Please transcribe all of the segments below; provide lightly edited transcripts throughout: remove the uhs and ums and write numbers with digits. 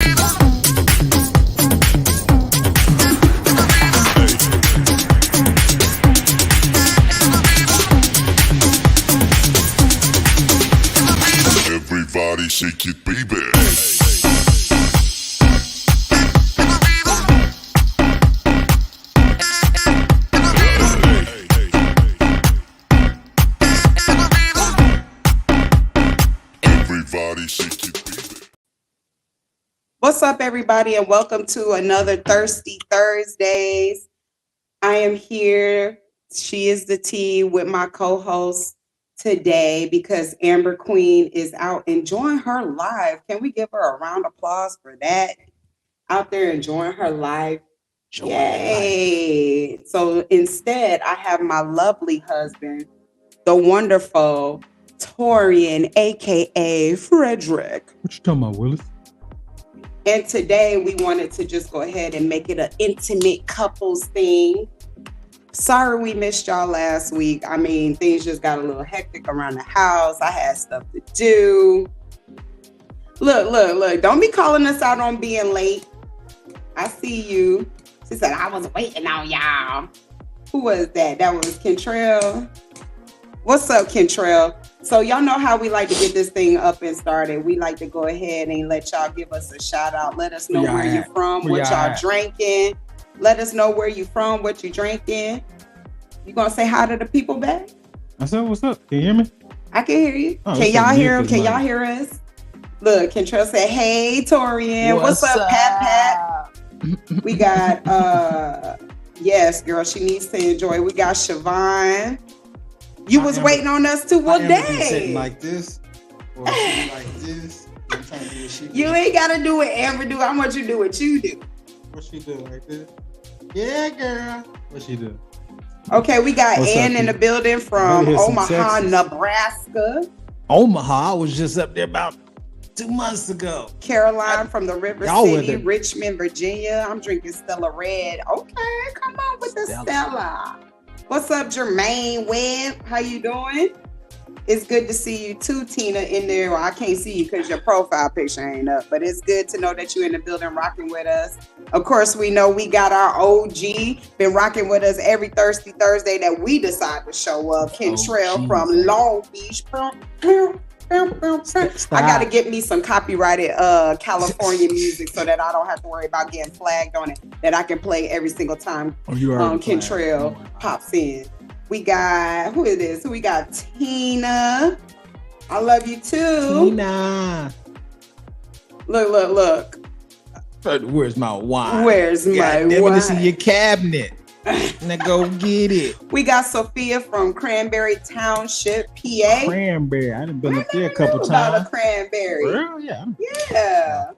Everybody shake it, baby. Everybody shake it, baby. What's up, everybody, and welcome to another Thirsty Thursdays. I am here. She is the T with my co-host today because Amber Queen is out enjoying her life. Can we give her a round of applause for that? Out there enjoying her life. Yay. So instead, I have my lovely husband, the wonderful Torian, aka Fredrick. What you talking about, Willis? And today we wanted to just go ahead and make it an intimate couples thing. Sorry we missed y'all last week. I mean, things just got a little hectic around the house. I had stuff to do. Look. Don't be calling us out on being late. I see you. She said, I was waiting on y'all. Who was that? That was Kentrell. What's up, Kentrell? So y'all know how we like to get this thing up and started. We like to go ahead and let y'all give us a shout out. Let us know where you're from, what y'all drinking. Let us know where you from, what you drinking. You gonna say hi to the people back? I said, what's up? Can you hear me? I can hear you. Can y'all hear him? Can y'all hear us? Look, Kentrell said, hey, Torian. What's up, Pat? We got, yes, girl, she needs to enjoy. We got Siobhan. You was waiting on us too. What day? Sitting like this, or sitting like this. You ain't gotta do what Amber do. I want you to do what you do. What she do like this? Yeah, girl. What she do? Okay, we got Ann in the building from Omaha, Nebraska. Omaha, I was just up there about 2 months ago. Caroline from the River City, Richmond, Virginia. I'm drinking Stella Red. Okay, come on with the Stella. What's up, Jermaine Webb? How you doing? It's good to see you too, Tina, in there. Well, I can't see you because your profile picture ain't up, but it's good to know that you're in the building rocking with us. Of course, we know we got our OG, been rocking with us every Thirsty Thursday that we decide to show up. Kentrell from Long Beach. I got to get me some copyrighted California music so that I don't have to worry about getting flagged on it, that I can play every single time Kentrell pops in. We got, who is this? We got Tina. I love you too. Tina. Look. Where's my wine? Where's my wine? It's in your cabinet. Now go get it. We got Sophia from Cranberry Township, PA. Cranberry. I done been up there a couple times. About a cranberry. Real? Yeah. Yeah.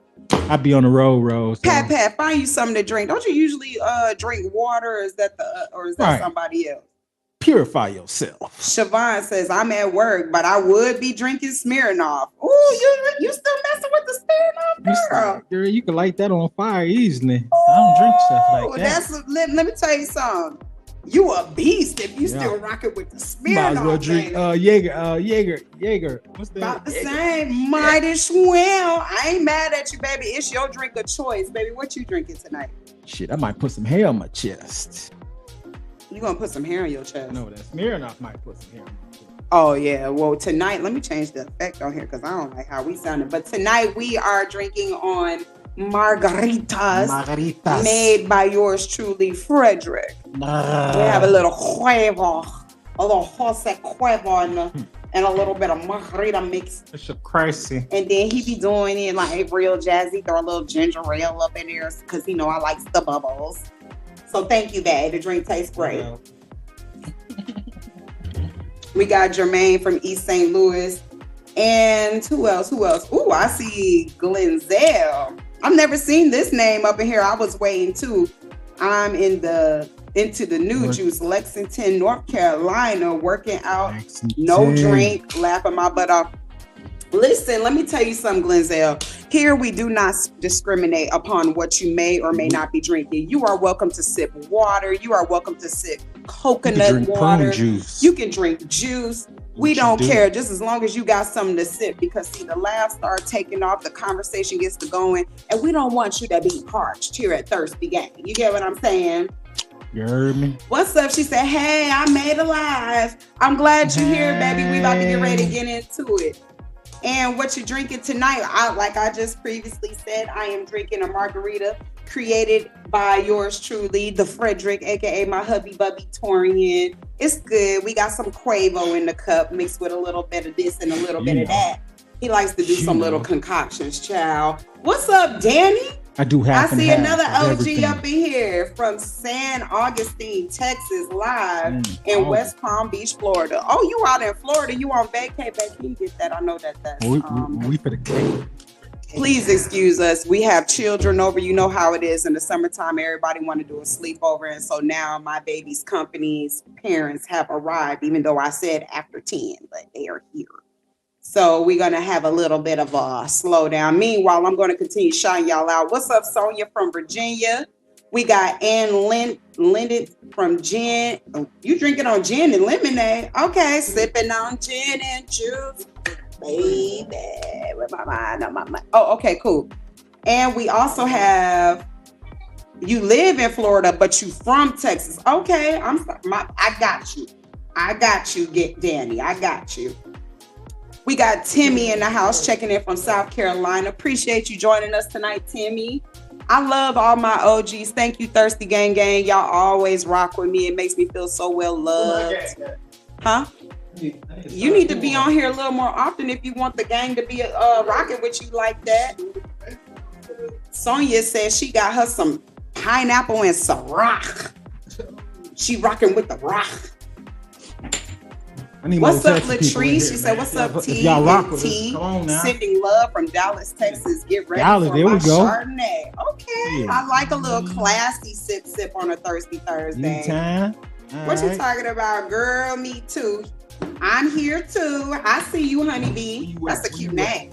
I be on the road. So. Pat, find you something to drink. Don't you usually drink water? Or is that somebody else? Purify yourself. Siobhan says, I'm at work, but I would be drinking Smirnoff. Ooh, you still messing with the Smirnoff, girl? Girl, you can light that on fire easily. I don't drink stuff like that. Let me tell you something. You a beast if you still rocking with the Smirnoff. Might as well drink Jaeger. What's that? About the same. Might as well. I ain't mad at you, baby. It's your drink of choice, baby. What you drinking tonight? Shit, I might put some hair on my chest. You gonna put some hair on your chest? No, that Smirnoff might put some hair on my chest. Oh yeah. Well, tonight, let me change the effect on here because I don't like how we sounded. But tonight we are drinking on margaritas made by yours truly, Fredrick. We have a little huevo, a little Jose Cuervo and a little bit of margarita mix. It's so crazy. And then he be doing it like real jazzy, throw a little ginger ale up in there because I likes the bubbles. So thank you, babe. The drink tastes great. We got Jermaine from East St. Louis. And who else? Ooh, I see Glenzel. I've never seen this name up in here. I was waiting too. I'm into the new juice, Lexington, North Carolina, working out, no drink, laughing my butt off. Listen, let me tell you something, Glenzel. Here we do not discriminate upon what you may or may not be drinking. You are welcome to sip water. You are welcome to sip coconut water. Juice. You can drink juice. We don't care, just as long as you got something to sip. Because see, the laughs start taking off, the conversation gets to going, and we don't want you to be parched here at Thirsty Gang. You get what I'm saying? You heard me? What's up? She said, hey, I made it live. I'm glad you're here, baby. We about to get ready to get into it. And what you drinking tonight? Like I just previously said, I am drinking a margarita created by yours truly, the Fredrick, aka my hubby bubby Torian. It's good. We got some Quavo in the cup mixed with a little bit of this and a little bit of that. He likes to do some little concoctions, child. What's up, Danny? I do have. I see another OG up in here from San Augustine, Texas, live in West Palm Beach, Florida. Oh, you out in Florida? You on vacay? Back, can you get that? I know that's. We for the cake. Please excuse us. We have children over. You know how it is in the summertime. Everybody want to do a sleepover, and so now my baby's company's parents have arrived. Even though I said after 10, but they are here. So we're going to have a little bit of a slowdown. Meanwhile, I'm going to continue shouting y'all out. What's up, Sonia from Virginia? We got Ann Linden from Gin. Oh, you drinking on gin and lemonade? Okay, sipping on gin and juice. Baby, with my mind on my mind. Oh, okay, cool. And we also have, you live in Florida, but you from Texas. Okay, I got you. I got you, Danny. I got you. We got Timmy in the house checking in from South Carolina. Appreciate you joining us tonight, Timmy. I love all my OGs. Thank you, Thirsty Gang Gang. Y'all always rock with me. It makes me feel so well loved. Huh? You need to be on here a little more often if you want the gang to be rocking with you like that. Sonia says she got her some pineapple and Ciroc. She rocking with the rock. What's up, Latrice? She said, what's up, T? T. Sending love from Dallas, Texas. Get ready for my Chardonnay. Okay. I like a little classy sip on a Thirsty Thursday. What you talking about, girl? Me too. I'm here too. I see you, honeybee. That's a cute name.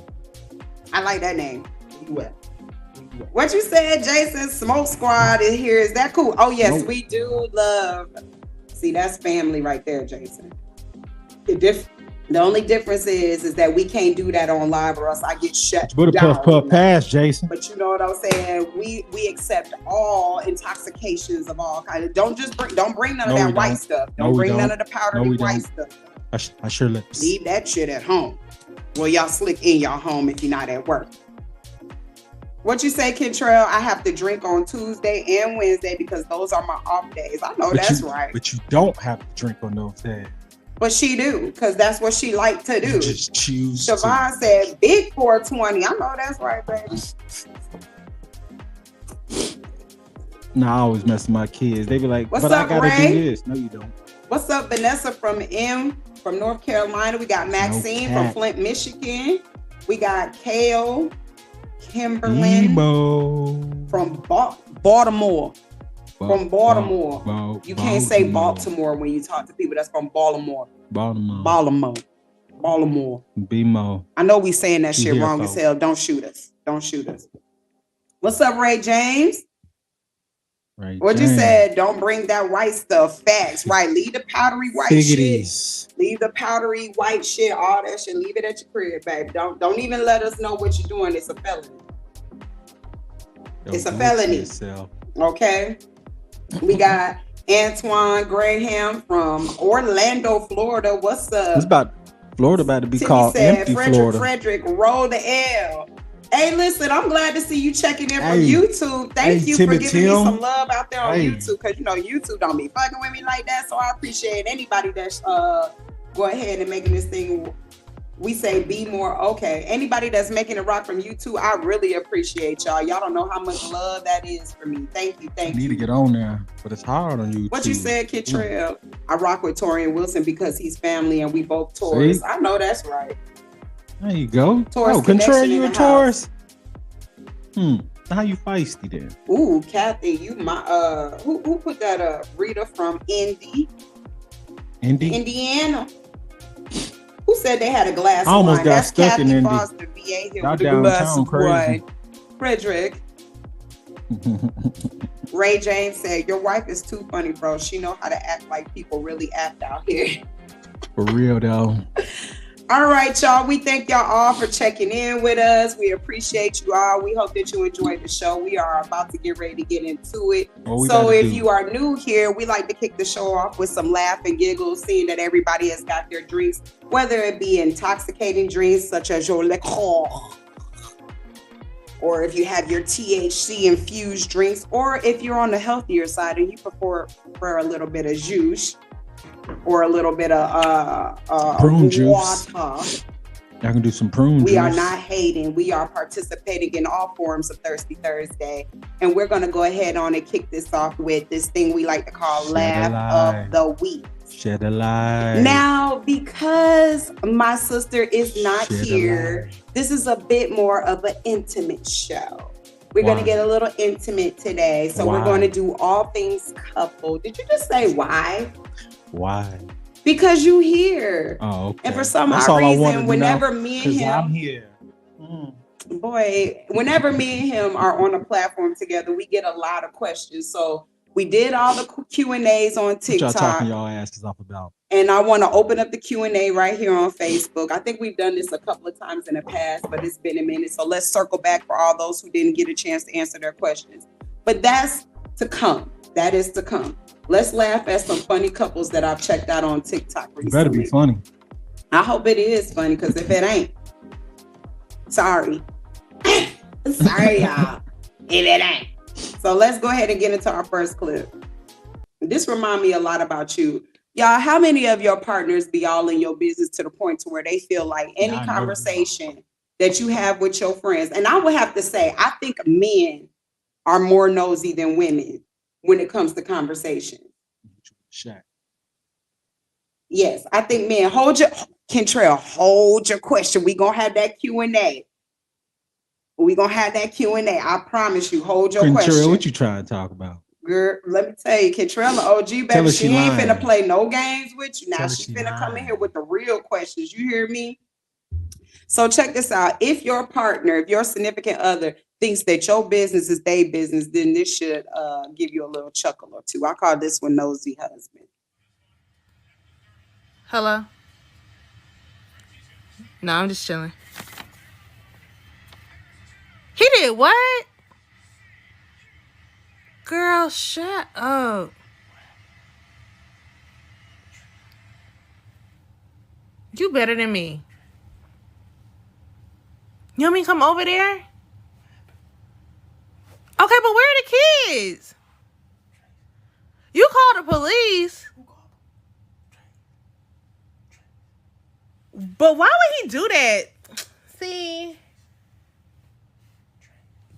I like that name. What you said, Jason? Smoke Squad is here. Is that cool? Oh, yes, we do love. See, that's family right there, Jason. The only difference is that we can't do that on live or else I get shut down. Puff pass, Jason. But you know what I'm saying? We accept all intoxications of all kinds. Don't bring none of that white stuff. Don't bring none of the powdery white stuff. I sure let. Leave that shit at home. Well, y'all slick in y'all home if you're not at work. What you say, Kentrell? I have to drink on Tuesday and Wednesday because those are my off days. I know that's right. But you don't have to drink on those days. But she do, because that's what she like to do. You just choose. Siobhan said, big 420. I know that's right, baby. No, I always mess with my kids. They be like, what's but up, I gotta Ray? do this. No, you don't. What's up, Vanessa from North Carolina? We got Maxine from Flint, Michigan. We got Kale, Kimberlyn from Baltimore. From Baltimore. You can't say Baltimore when you talk to people. That's from Baltimore. Baltimore. BMO. I know we saying that shit wrong as hell. Don't shoot us. What's up, Ray James? What you said? Don't bring that white stuff. Facts, right? Leave the powdery white shit. Leave the powdery white shit. All that shit. Leave it at your crib, baby. Don't even let us know what you're doing. It's a felony. It's a felony. Okay. We got Antoine Graham from Orlando, Florida. What's up? It's about Florida about to be called empty Florida. Fredrick, roll the L. Hey, listen, I'm glad to see you checking in from YouTube. Thank you for giving me some love out there on YouTube, because you know YouTube don't be fucking with me like that. So I appreciate anybody that's go ahead and making this thing. We say be more okay. Anybody that's making it rock from YouTube, I really appreciate y'all. Y'all don't know how much love that is for me. Thank you. You need to get on there, but it's hard on YouTube. What you said, Kid Trail? I rock with Torian Wilson because he's family and we both Taurus. I know that's right. There you go. Taurus Control, you a Taurus? How you feisty then? Ooh, Kathy, you my who put that Rita from Indiana. Who said they had a glass of wine? That's stuck Kathy in Foster, VA here with a glass of wine. Fredrick. Ray James said, your wife is too funny, bro. She know how to act like people really act out here. For real though. All right, y'all. We thank y'all all for checking in with us. We appreciate you all. We hope that you enjoyed the show. We are about to get ready to get into it. So if you are new here, we like to kick the show off with some laugh and giggles, seeing that everybody has got their drinks, whether it be intoxicating drinks such as your liqueur, or if you have your THC infused drinks, or if you're on the healthier side and you prefer a little bit of juice or a little bit of prune juice. Water. Y'all can do some prune juice. We are not hating. We are participating in all forms of Thirsty Thursday. And we're going to go ahead on and kick this off with this thing we like to call Laugh of the Week. Shed a light. Now, because my sister is not here, this is a bit more of an intimate show. We're going to get a little intimate today. So we're going to do all things couple. Did you just say why? Why? Because you here. Oh, okay. And for some odd reason, whenever me and him, I'm here. Boy, whenever me and him are on a platform together, we get a lot of questions. So we did all the Q&As on TikTok. What y'all talking y'all asses up about? And I want to open up the Q&A right here on Facebook. I think we've done this a couple of times in the past, but it's been a minute. So let's circle back for all those who didn't get a chance to answer their questions. But that's to come. That is to come. Let's laugh at some funny couples that I've checked out on TikTok recently. It better be funny. I hope it is funny, because if it ain't, sorry. Sorry, y'all. If it ain't. So let's go ahead and get into our first clip. This reminds me a lot about you. Y'all, how many of your partners be all in your business to the point to where they feel like any conversation that you have with your friends, and I would have to say, I think men are more nosy than women when it comes to conversation. Yes, I think men, Kentrell, hold your question. We're going to have that Q&A. We're going to have that Q&A. I promise you, hold your question. What you trying to talk about? Girl, let me tell you, Kentrell, OG, baby, she ain't finna play no games with you. Now she finna come in here with the real questions. You hear me? So check this out. If your partner, if your significant other thinks that your business is their business, then this should give you a little chuckle or two. I call this one Nosy Husband. Hello? No, I'm just chilling. He did what? Girl, shut up. You better than me. You want me to come over there? Okay, but where are the kids? You called the police. But why would he do that? See?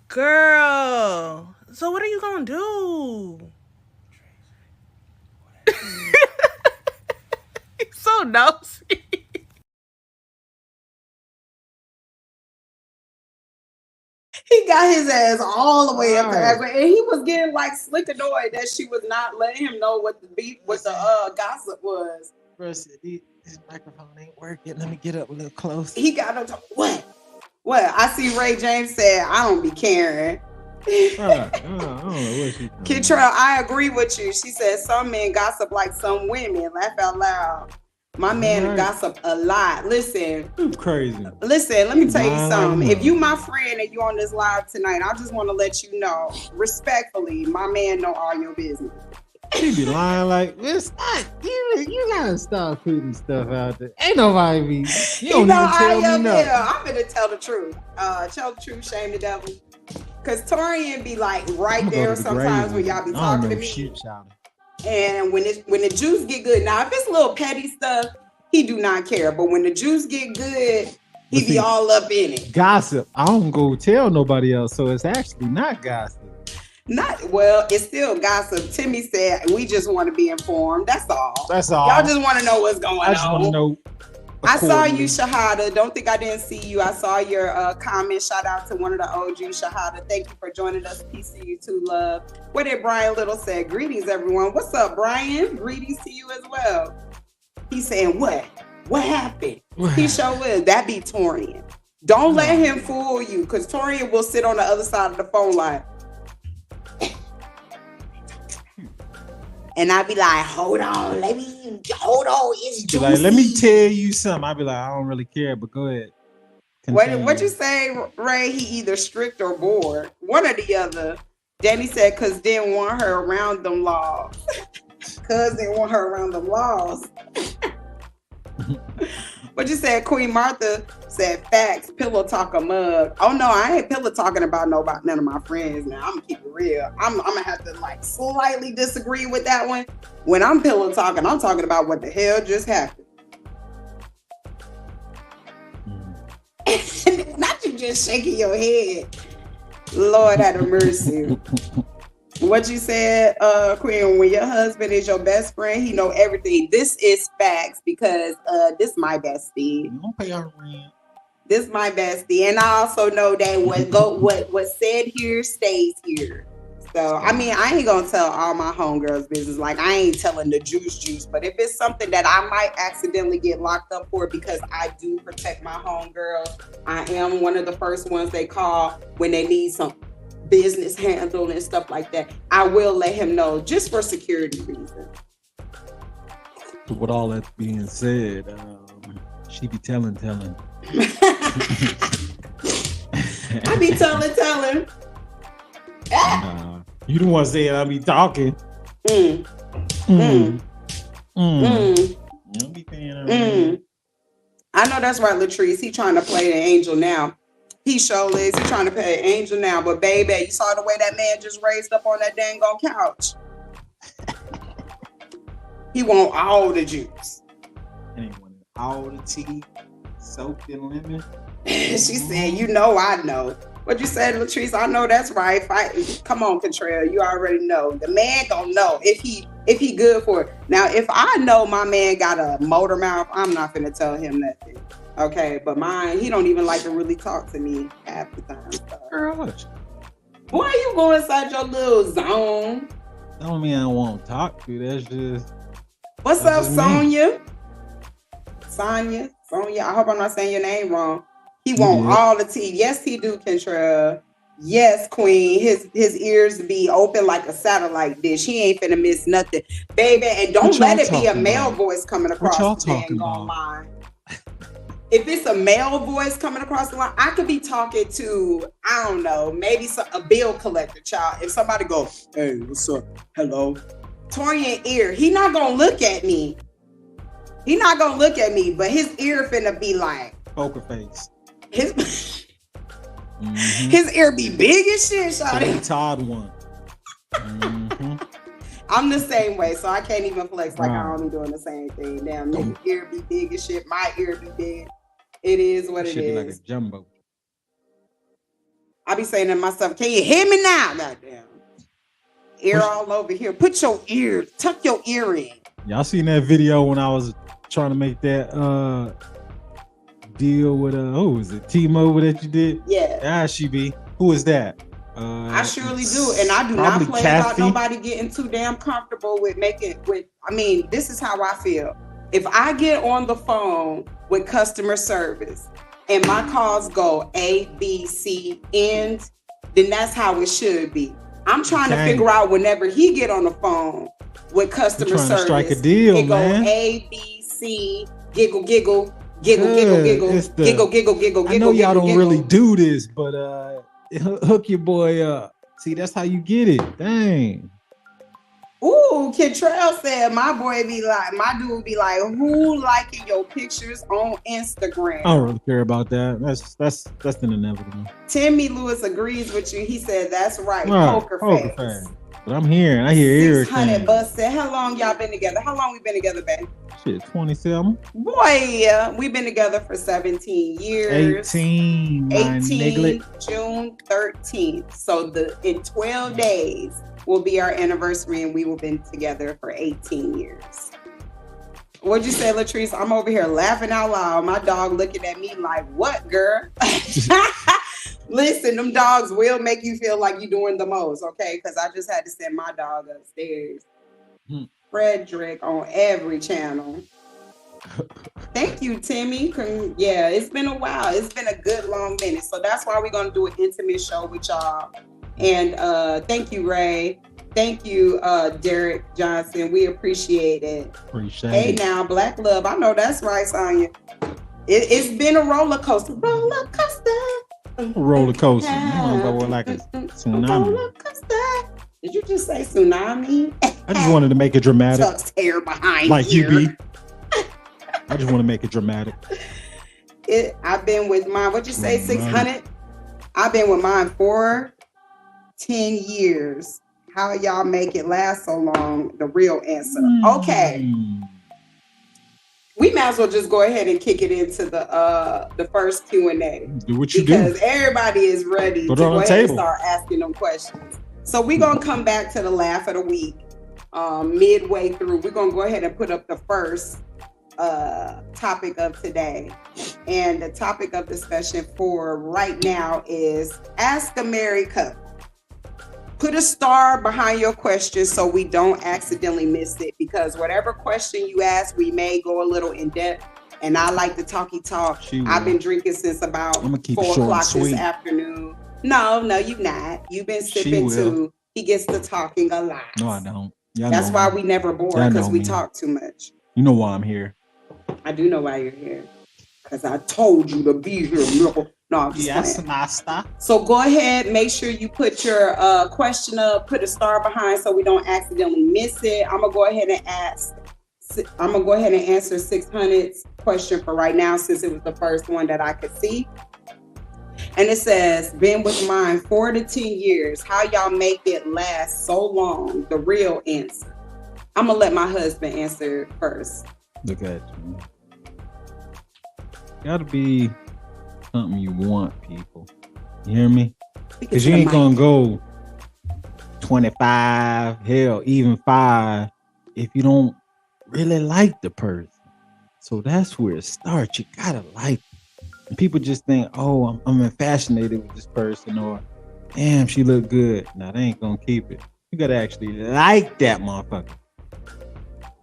Girl. So what are you gonna do? He's so nosy. He got his ass all the way up there, and he was getting like slick annoyed that she was not letting him know what the beef, what the gossip was. This microphone ain't working. Let me get up a little close. He got up to what? What? I see Ray James said, "I don't be caring." Kentrell, I agree with you. She said some men gossip like some women. Laugh out loud. My man gossip a lot. Listen. It's crazy. Listen, let me tell you something. If you my friend and you on this live tonight, I just want to let you know, respectfully, my man know all your business. He be lying like, it's not, you gotta stop putting stuff out there. Ain't nobody be, you don't even tell me nothing. I'm gonna tell the truth. Tell the truth, shame the devil. Cause Torian be like right there sometimes when y'all be talking to me. And when the juice get good, now if it's little petty stuff, he do not care. But when the juice get good, he be all up in it. Gossip, I don't go tell nobody else, so it's actually not gossip. It's still gossip. Timmy said we just want to be informed. That's all. That's all. Y'all just want to know what's going on. I just want to know. I saw you, Shahada. Don't think I didn't see you. I saw your comment. Shout out to one of the OGs, Shahada. Thank you for joining us. Peace to you too, love. What did Brian Little say? Greetings, everyone. What's up, Brian? Greetings to you as well. He's saying, what? What happened? He sure will. That be Torian. Don't let him fool you, because Torian will sit on the other side of the phone line. And I be like, hold on, it's juicy. Like, let me tell you something. I be like, I don't really care, but go ahead. What you say, Ray? He either strict or bored. One or the other. Danny said, cause didn't want her around them laws. Cuz didn't want her around them laws. What you said, Queen Martha said, facts, pillow talk a mug. Oh no, I ain't pillow talking about none of my friends now. I'm gonna keep it real. I'm gonna have to like slightly disagree with that one. When I'm pillow talking, I'm talking about what the hell just happened. Not you just shaking your head. Lord have mercy. What you said, Queen, when your husband is your best friend, he know everything. This is facts because this my bestie. You don't pay our rent. This my bestie. And I also know that what said here stays here. So I mean, I ain't gonna tell all my homegirls business. Like I ain't telling the juice, but if it's something that I might accidentally get locked up for because I do protect my homegirls, I am one of the first ones they call when they need some business handled and stuff like that. I will let him know just for security reasons. With all that being said, she be telling. I be telling. You the one saying I be talking. You don't be paying I know that's right, Latrice. He trying to play the angel now. He sure is. He trying to play an angel now. But baby, you saw the way that man just raised up on that dang on couch. He want all the juice. And he wanted all the tea, soaked in lemon. She said, you know I know. What you said, Latrice, I know that's right. Come on, Contrail, you already know. The man gonna know if he good for it. Now, if I know my man got a motor mouth, I'm not gonna tell him nothing. Okay, but mine, he don't even like to really talk to me half the time. So. Girl, what? Boy, you go inside your little zone. That don't mean I won't talk to you. That's just... What's up, Sonia? Sonia, I hope I'm not saying your name wrong. He want all the tea. Yes, he do, Kentra. Yes, Queen. His ears be open like a satellite dish. He ain't finna miss nothing. Baby, and don't let it be a male voice coming across the dang line. If it's a male voice coming across the line, I could be talking to, I don't know, maybe a bill collector child. If somebody goes, hey, what's up? Hello. Torian ear, he not gonna look at me. He not gonna look at me, but his ear finna be like poker face. His ear be big as shit, shawty. Todd one. I'm the same way, so I can't even flex like I don't be doing the same thing. Damn, nigga ear be big as shit. My ear be big. It is what it should is. Be like a jumbo. I be saying to myself, can you hear me now? Goddamn. Ear all over here. Tuck your ear in. Y'all seen that video when I was trying to make that deal with who was it? T-Mobile that you did? Yeah. She be. Who is that? I surely do, and I do not play about nobody getting too damn comfortable with this is how I feel. If I get on the phone with customer service and my calls go A, B, C, end, then that's how it should be. I'm trying to figure out whenever he get on the phone with customer service, strike a deal, it man. go A, B, C, giggle, giggle, giggle, giggle, giggle, giggle, giggle, giggle. I know y'all don't really do this, but hook your boy up. See, that's how you get it. Dang. Ooh, Kentrell said my dude be like, who liking your pictures on Instagram? I don't really care about that. That's an inevitable. Timmy Lewis agrees with you. He said that's right. Poker face. But I'm here and I hear everything. $600 said, how long y'all been together? How long we been together, babe? Shit, 27. Boy, we've been together for 17 years. 18, June 13th. So in 12 days will be our anniversary, and we will been together for 18 years. What'd you say, Latrice? I'm over here laughing out loud. My dog looking at me like, what, girl? Listen, them dogs will make you feel like you're doing the most, okay? Because I just had to send my dog upstairs. Fredrick on every channel. Thank you, Timmy. Yeah, it's been a while. It's been a good long minute. So that's why we're going to do an intimate show with y'all. And thank you, Ray. Thank you, Derek Johnson. We appreciate it. Appreciate Hey, it. now, Black Love. I know that's right, Sonya. It's been a roller coaster. Roller coaster. Roller coaster. I'm gonna go like a tsunami. Roller coaster. Did you just say tsunami? I just wanted to make it dramatic. Tuck's hair behind Like here. you be. I just want to make it dramatic. I've been with mine. What'd you say? 600. I've been with mine for 10 years. How y'all make it last so long? The real answer. Okay. We might as well just go ahead and kick it into the first Q&A. Do what you because do. everybody is ready Put to it on go the ahead and table. start asking them questions. So we're gonna come back to the laugh of the week. Midway through, we're gonna go ahead and put up the first topic of today. And the topic of discussion for right now is Ask a Married Couple. Put a star behind your question so we don't accidentally miss it, because whatever question you ask, we may go a little in depth. And I like the talky talk. I've been drinking since about 4 o'clock this afternoon. No, you're not. You've been sipping too. He gets to talking a lot. No, I don't. That's why we never bore, because we talk too much. You know why I'm here. I do know why you're here. Because I told you to be here. No, I'm just playing. master. So go ahead, make sure you put your question up, put a star behind so we don't accidentally miss it. I'm gonna go ahead and answer 600's question for right now, since it was the first one that I could see. And it says, been with mine 4 to 10 years. How y'all make it last so long? The real answer. I'm gonna let my husband answer first. Look at you. Gotta be something you want, people. You hear me? Because you ain't gonna go 25, hell, even 5 if you don't really like the person. So that's where it starts. You gotta like it. And people just think, oh, I'm infatuated with this person, or damn, she look good. Now they ain't gonna keep it. You gotta actually like that motherfucker.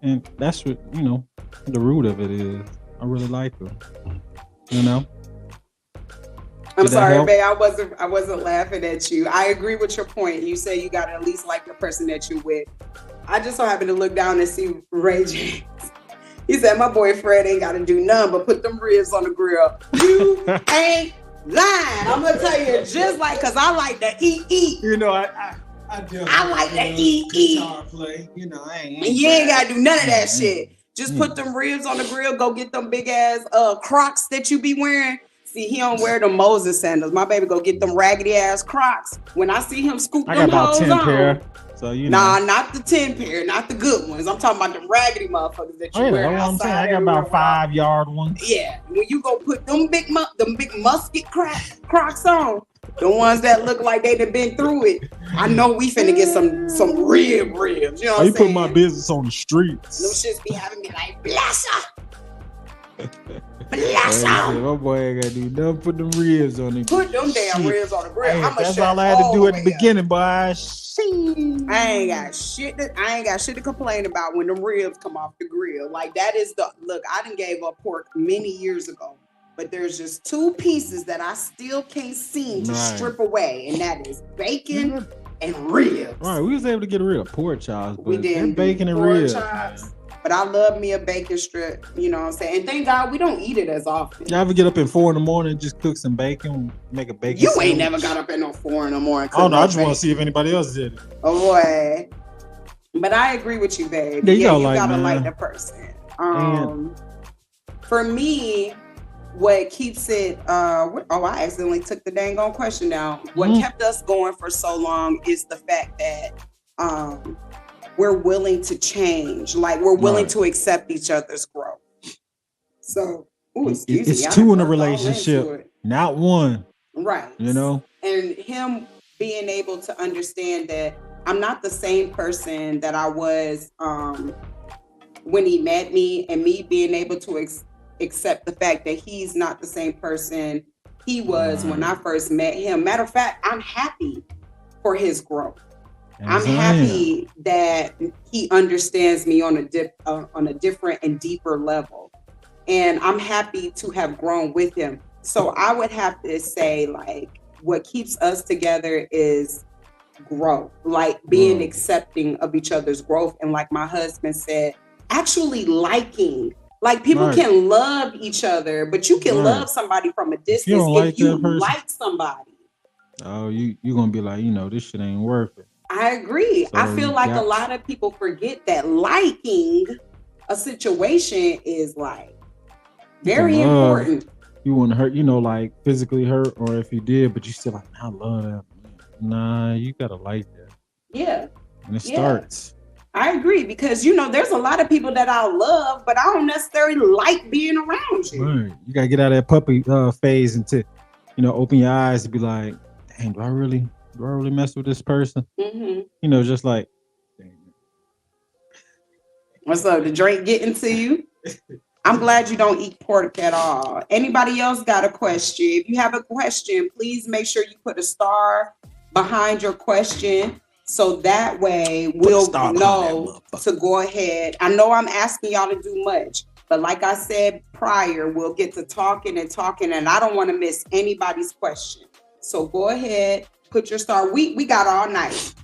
And that's what, the root of it is. I really like her. I'm sorry, babe. I wasn't laughing at you. I agree with your point. You say you gotta at least like the person that you're with. I just so happened to look down and see Ray James. He said, my boy Fred ain't gotta do nothing but put them ribs on the grill. You ain't lying. I'm gonna tell you, just like, cause I like to eat. I like to eat. Guitar play. You ain't gotta do none of that shit. Just put them ribs on the grill. Go get them big ass Crocs that you be wearing. See, he don't wear the Moses sandals. My baby go get them raggedy ass Crocs. When I see him scoop them hoes on. Pair, so Nah, not the 10 pair, not the good ones. I'm talking about them raggedy motherfuckers that you wear outside. I got about 5-yard ones. Yeah, when you go put them big musket Crocs on, the ones that look like they done been through it, I know we finna get some ribs. You know what I'm saying? Put my business on the streets. Them shits be having me like, bless her. Bless her. My boy ain't gotta do nothing. Put them ribs on it. Put them damn ribs on the grill. Hey, that's all I had to do at the beginning, boy. I ain't got shit to complain about when the ribs come off the grill. Like, that is look, I done gave up pork many years ago, but there's just 2 pieces that I still can't seem to strip away, and that is bacon and ribs. Right, we was able to get a real pork chops, but we did bacon and ribs. But I love me a bacon strip, you know what I'm saying? And thank God we don't eat it as often. Y'all ever get up at 4 in the morning and just cook some bacon, make a bacon You sandwich? ain't never got up at no 4 in the morning. Oh no, I just want to see if anybody else did it. Oh boy. But I agree with you, babe. Yeah, you gotta man. like the person. For me, what keeps it I accidentally took the dang on question down. What kept us going for so long is the fact that we're willing to change. Like, we're willing to accept each other's growth. So, it's 2 in a relationship, not 1. Right. And him being able to understand that I'm not the same person that I was when he met me, and me being able to accept the fact that he's not the same person he was when I first met him. Matter of fact, I'm happy for his growth. I'm happy that he understands me on a different and deeper level. And I'm happy to have grown with him. So I would have to say, like, what keeps us together is growth, like being Right. accepting of each other's growth. And like my husband said, actually liking. Like people Right. can love each other, but you can Right. love somebody from a If distance you don't like if you that person, like somebody. oh, you gonna be like, this shit ain't worth it. I agree. I So feel you like a got lot of people forget that liking a situation is like you can very love. important. You wouldn't hurt, like physically hurt, or if you did, but you still like, I love that. Nah, you gotta like that, Yeah. and it Yeah. starts. I agree because there's a lot of people that I love, but I don't necessarily like being around you. Right. You gotta get out of that puppy phase and to, open your eyes to be like, dang, do I really mess with this person? Mm-hmm. Just like, dang. What's up? The drink getting to you? I'm glad you don't eat pork at all. Anybody else got a question? If you have a question, please make sure you put a star behind your question. So that way we'll know to go ahead. I know I'm asking y'all to do much, but like I said prior, we'll get to talking, and I don't want to miss anybody's question. So go ahead, put your star. We got all night.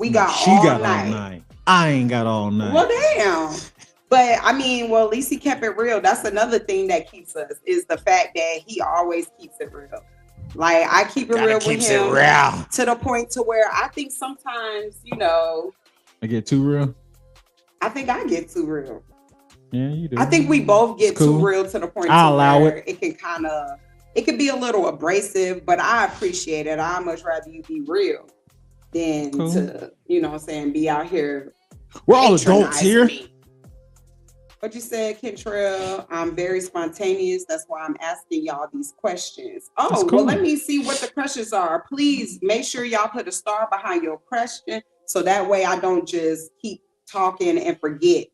She got all night. I ain't got all night. Well, damn. But I mean, well, at least he kept it real. That's another thing that keeps us, is the fact that he always keeps it real. Like, I keep it real with him to the point to where I think sometimes, I get too real. I think I get too real. Yeah, you do. I think we both get too real to the point I'll allow where it can be a little abrasive, but I appreciate it. I'd much rather you be real than to, be out here. We're all adults here. What you said, Kentrell, I'm very spontaneous. That's why I'm asking y'all these questions. Oh, well, let me see what the questions are. Please make sure y'all put a star behind your question, so that way I don't just keep talking and forget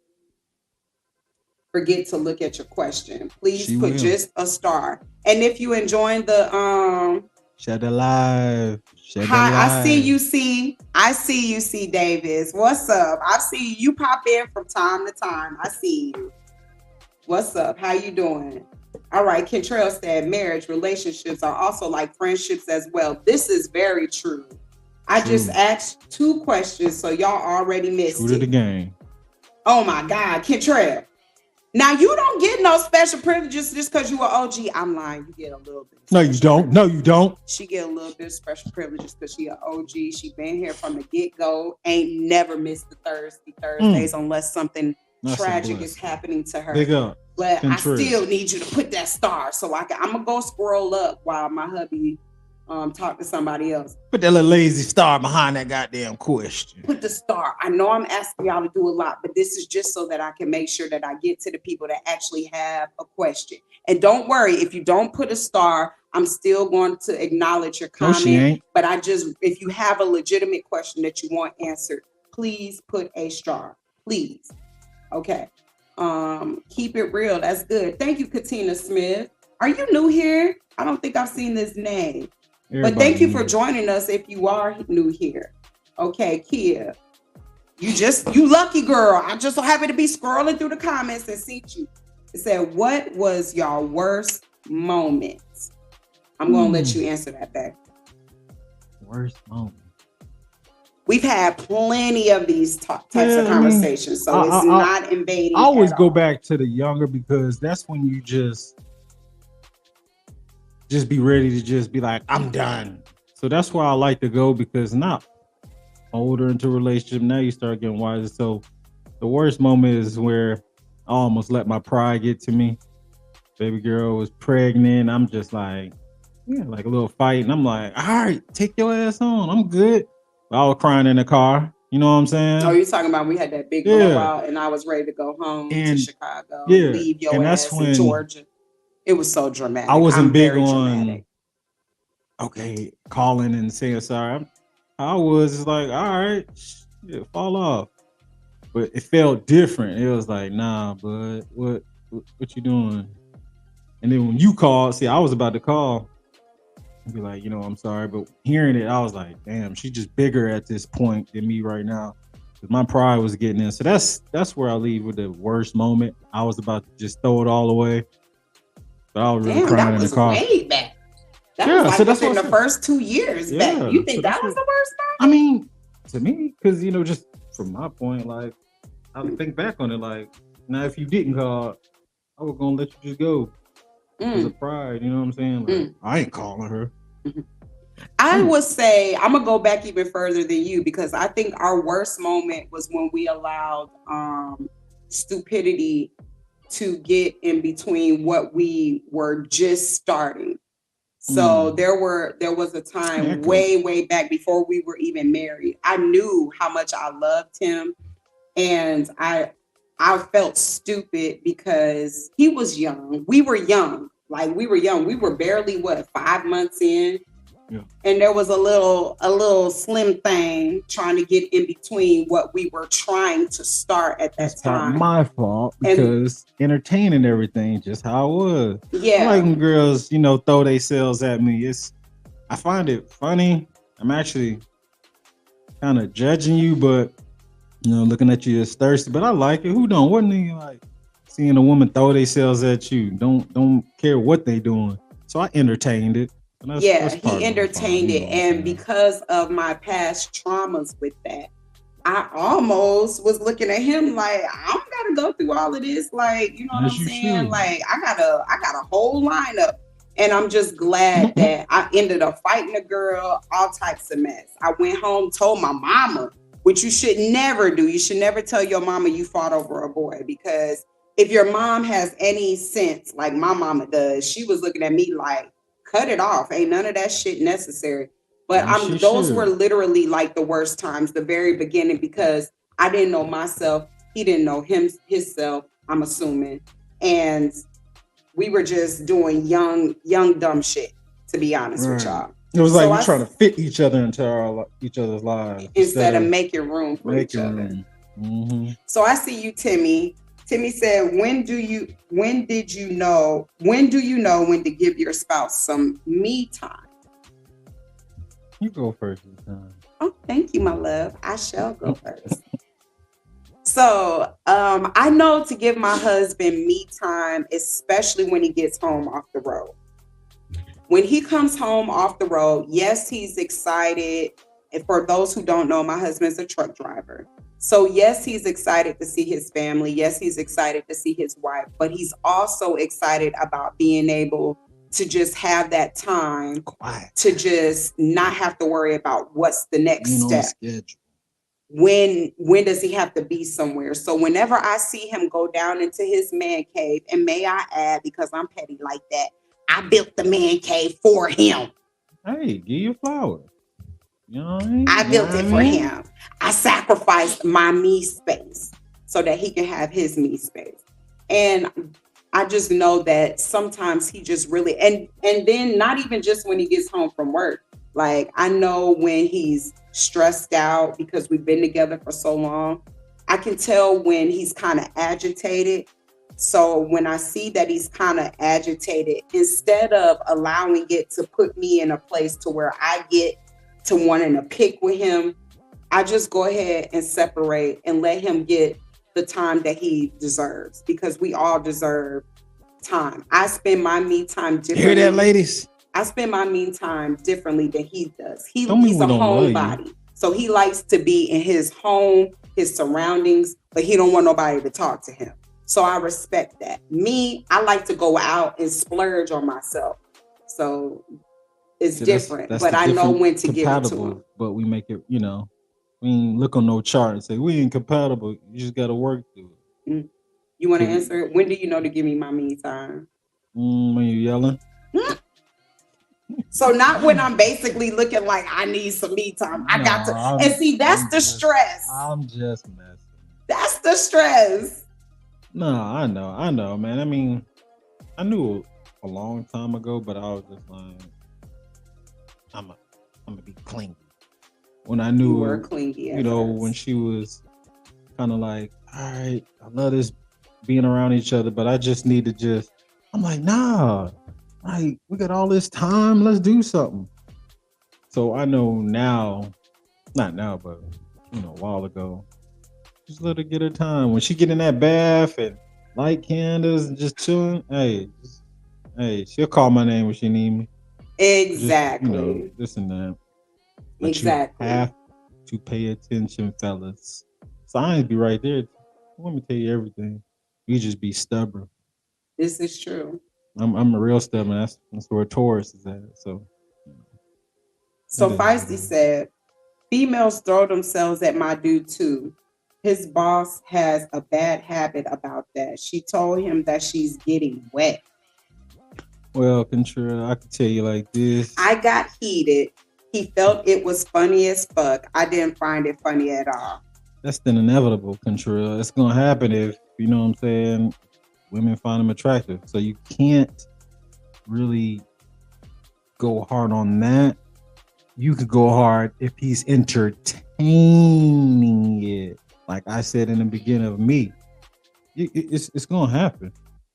to look at your question. Please put just a star. And if you enjoying the Shed a live. Hi, I see you, C Davis. What's up? I see you pop in from time to time. I see you. What's up? How you doing? All right, Kentrell said marriage relationships are also like friendships as well. This is very true. I just asked 2 questions, so y'all already missed it. The game. Oh my God, Kentrell. Now, you don't get no special privileges just because you are OG. I'm lying. You get a little bit. No, you don't. No, you don't. She get a little bit of special privileges because she an OG. She been here from the get-go. Ain't never missed the Thursdays unless something tragic is happening to her. Big up. But I still need you to put that star so I'm going to go scroll up while my hubby talk to somebody else. Put that little lazy star behind that goddamn question. Put the star. I know I'm asking y'all to do a lot, but this is just so that I can make sure that I get to the people that actually have a question. And don't worry, if you don't put a star, I'm still going to acknowledge your comment. No, she ain't. But if you have a legitimate question that you want answered, please put a star. Please. Okay. Keep it real. That's good. Thank you, Katina Smith. Are you new here? I don't think I've seen this name. But thank you for joining us if you are new here. Okay, Kia. You lucky girl. I'm just so happy to be scrolling through the comments and see you. It said, what was your worst moment? I'm going to let you answer that back. Worst moment. We've had plenty of these types of conversations, so it's not invading. I always go back to the younger because that's when you just be ready to just be like, I'm done. So that's why I like to go, because not older into a relationship, now you start getting wiser. So the worst moment is where I almost let my pride get to me. Baby girl was pregnant. I'm just like, like a little fight. And I'm like, all right, take your ass on. I'm good. I was crying in the car. You know what I'm saying? Oh, you're talking about we had that big blowout and I was ready to go home to Chicago. Leave your ass in Georgia. It was so dramatic. I wasn't big on calling and saying sorry. I was just like, all right, fall off. But it felt different. It was like, nah, bud, what you doing? And then when you called, I was about to call and be like, I'm sorry. But hearing it, I was like, damn, she's just bigger at this point than me right now. My pride was getting in. So that's where I leave with the worst moment. I was about to just throw it all away. But I was really crying in the car. Way back. That Yeah, was so like that's within what the I said. first 2 years back. Yeah, You so think that's that was what- the worst I mean, to me, because just from my point, like I would think back on it, like now if you didn't call, I was gonna let you just go because time? of pride. You know what I'm saying? Like I ain't calling her. I would say I'm gonna go back even further than you because I think our worst moment was when we allowed stupidity to get in between what we were just starting. So there was a time way back before we were even married. I knew how much I loved him, and I felt stupid because he was young. We were young. Like we were young. We were barely 5 months in. Yeah. And there was a little slim thing trying to get in between what we were trying to start at that That's time. not my fault because entertaining everything just how it was. Yeah. I like when girls, throw themselves at me. I find it funny. I'm actually kind of judging you, but looking at you as thirsty. But I like it. Who don't? What nigga like seeing a woman throw themselves at you? Don't care what they doing. So I entertained it. That's he entertained it, and because of my past traumas with that, I almost was looking at him like I don't gotta go through all of this. Like, you know what I'm saying? Should. Like I got a whole lineup, and I'm just glad that I ended up fighting a girl, all types of mess. I went home, told my mama, which you should never do. You should never tell your mama you fought over a boy, because if your mom has any sense, like my mama does, she was looking at me like, cut it off. Ain't none of that shit necessary. But those were literally like the worst times, the very beginning, because I didn't know myself. He didn't know himself, I'm assuming. And we were just doing young, dumb shit, to be honest with y'all. It was like we're trying to fit each other into each other's lives instead of making room for each other. Mm-hmm. So I see you, Timmy. Timmy said, when do you know when to give your spouse some me time? You go first this time. Oh, thank you, my love. I shall go first. So I know to give my husband me time, especially when he gets home off the road. When he comes home off the road, yes, he's excited. And for those who don't know, my husband's a truck driver. So yes, he's excited to see his family. Yes, he's excited to see his wife, but he's also excited about being able to just have that time to just not have to worry about what's the next step. When does he have to be somewhere? So whenever I see him go down into his man cave, and may I add, because I'm petty like that, I built the man cave for him. Hey, give you flowers. You know what I mean? I built it for him. I sacrificed my me space so that he can have his me space. And I just know that sometimes he just really, and then not even just when he gets home from work. Like I know when he's stressed out because we've been together for so long. I can tell when he's kind of agitated. So when I see that he's kind of agitated, instead of allowing it to put me in a place to where I get to wanting to pick with him, I just go ahead and separate and let him get the time that he deserves, because we all deserve time. I spend my me time differently. Hear that, ladies? I spend my me time differently than he does. He's a homebody, so he likes to be in his home, his surroundings, but he don't want nobody to talk to him. So I respect that. Me, I like to go out and splurge on myself. So it's different, but I know when to give it to him. But we make it, we ain't look on no chart and say we ain't compatible. You just got to work through it. Mm. You want to answer it? When do you know to give me my me time? When you're yelling. So not when I'm basically looking like I need some me time. I got to, and see, that's the stress. I'm just messing. That's the stress. No, I know, man. I mean, I knew a long time ago, but I was just like, I'm gonna be clingy. When I knew, you were clingy, when she was kind of like, all right, I love this being around each other, but I just need to I'm like, nah, like we got all this time, let's do something. So I know now, not now, but a while ago, just let her get her time. When she get in that bath and light candles and just chilling, hey, she'll call my name when she need me. Exactly. This and that. But Exactly. you have to pay attention, fellas. Signs be right there. Let me tell you everything. You just be stubborn. This is true. I'm a real stubborn. That's where Taurus is at. So So it is what it Feisty is. said, females throw themselves at my dude too. His boss has a bad habit about that. She told him that she's getting wet. Well, Contra, I can tell you like this. I got heated. He felt it was funny as fuck. I didn't find it funny at all. That's the inevitable, Contra. It's gonna happen if, you know what I'm saying, women find him attractive. So you can't really go hard on that. You could go hard if he's entertaining it. Like I said in the beginning of me, it's gonna happen,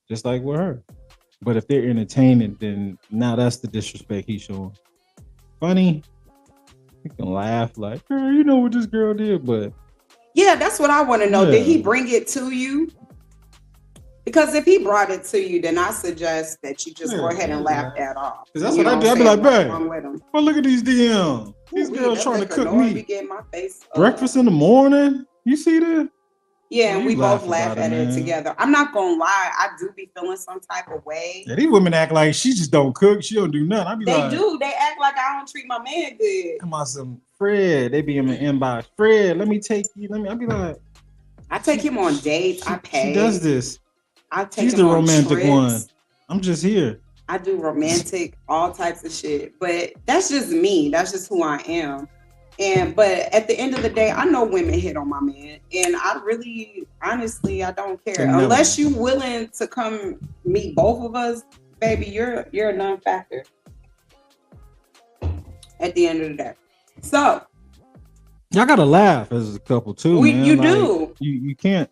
just like with her. But if they're entertaining, then now that's the disrespect he's showing. Funny, you can laugh like, girl, you know what this girl did, but yeah, that's what I want to know. Yeah. Did he bring it to you? Because if he brought it to you, then I suggest that you just go ahead and laugh that off. Because that's what I do. I'd be like, babe, well, look at these DMs. These Ooh, girls that trying to liquor cook noise me be getting my face up. breakfast in the morning. You see that? Yeah, and You we both laugh laugh about it, at it man. together. I'm not gonna lie, I do be feeling some type of way. Yeah, these women act like she just don't cook. She don't do nothing. I be They like, do. They act like I don't treat my man good. come on, some Fred. They be in my inbox. Fred, let me take you. I be like, I take him on dates. I pay. She does this. I take She's him the on romantic trips. one. I'm just here. I do romantic, all types of shit. But that's just me. That's just who I am. But at the end of the day, I know women hit on my man. And I really, honestly, I don't care. Never. Unless you willing to come meet both of us, baby, you're a non-factor. At the end of the day. So y'all gotta laugh as a couple too. Man. You like, do. You can't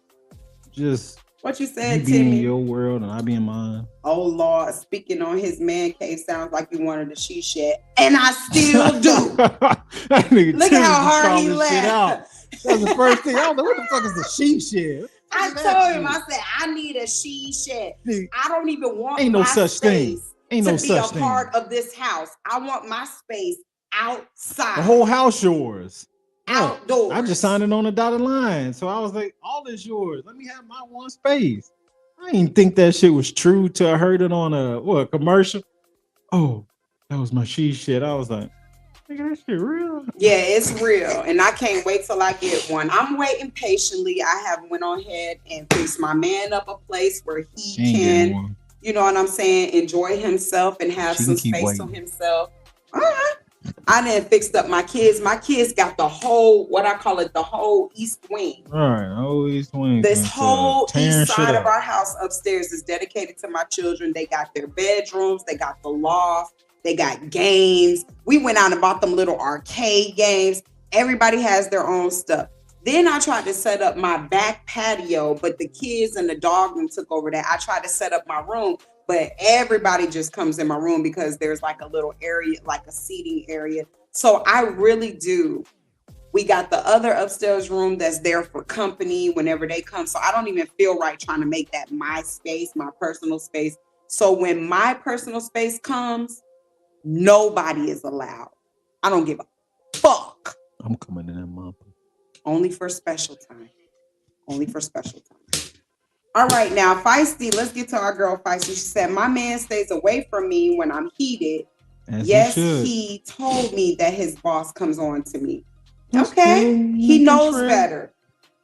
just what you said, you be Timmy. in your world and I be in mine. Oh Lord, speaking on his man cave sounds like you wanted a she shit, and I still do. Look at how hard he laughed. That was the first thing. I was like, what the fuck is the she shit? I told him, I said, I need a she shit. I don't even want Ain't no my such thing. space Ain't to no be such a thing. part of this house. I want my space outside. The whole house yours. Outdoors. I just signed it on a dotted line. So I was like, all is yours. Let me have my one space. I didn't think that shit was true till I heard it on a commercial. Oh, that was my she shit. I was like, nigga, that shit real. Yeah, it's real. And I can't wait till I get one. I'm waiting patiently. I have went on ahead and fixed my man up a place where he can, you know what I'm saying, enjoy himself and have some space to himself. All right. I done fixed up my kids. My kids got the whole, what I call it, the whole east wing. All right, whole east wing. This whole east side of our house upstairs is dedicated to my children. They got their bedrooms. They got the loft. They got games. We went out and bought them little arcade games. Everybody has their own stuff. Then I tried to set up my back patio, but the kids and the dog took over that. I tried to set up my room, but everybody just comes in my room because there's like a little area, like a seating area. So I really do. We got the other upstairs room that's there for company whenever they come. So I don't even feel right trying to make that my space, my personal space. So when my personal space comes, nobody is allowed. I don't give a fuck. I'm coming in that month. Only for special time. Only for special time. All right, now, Feisty, let's get to our girl, Feisty. She said, my man stays away from me when I'm heated. As yes, he told me that his boss comes on to me. Okay, he knows better.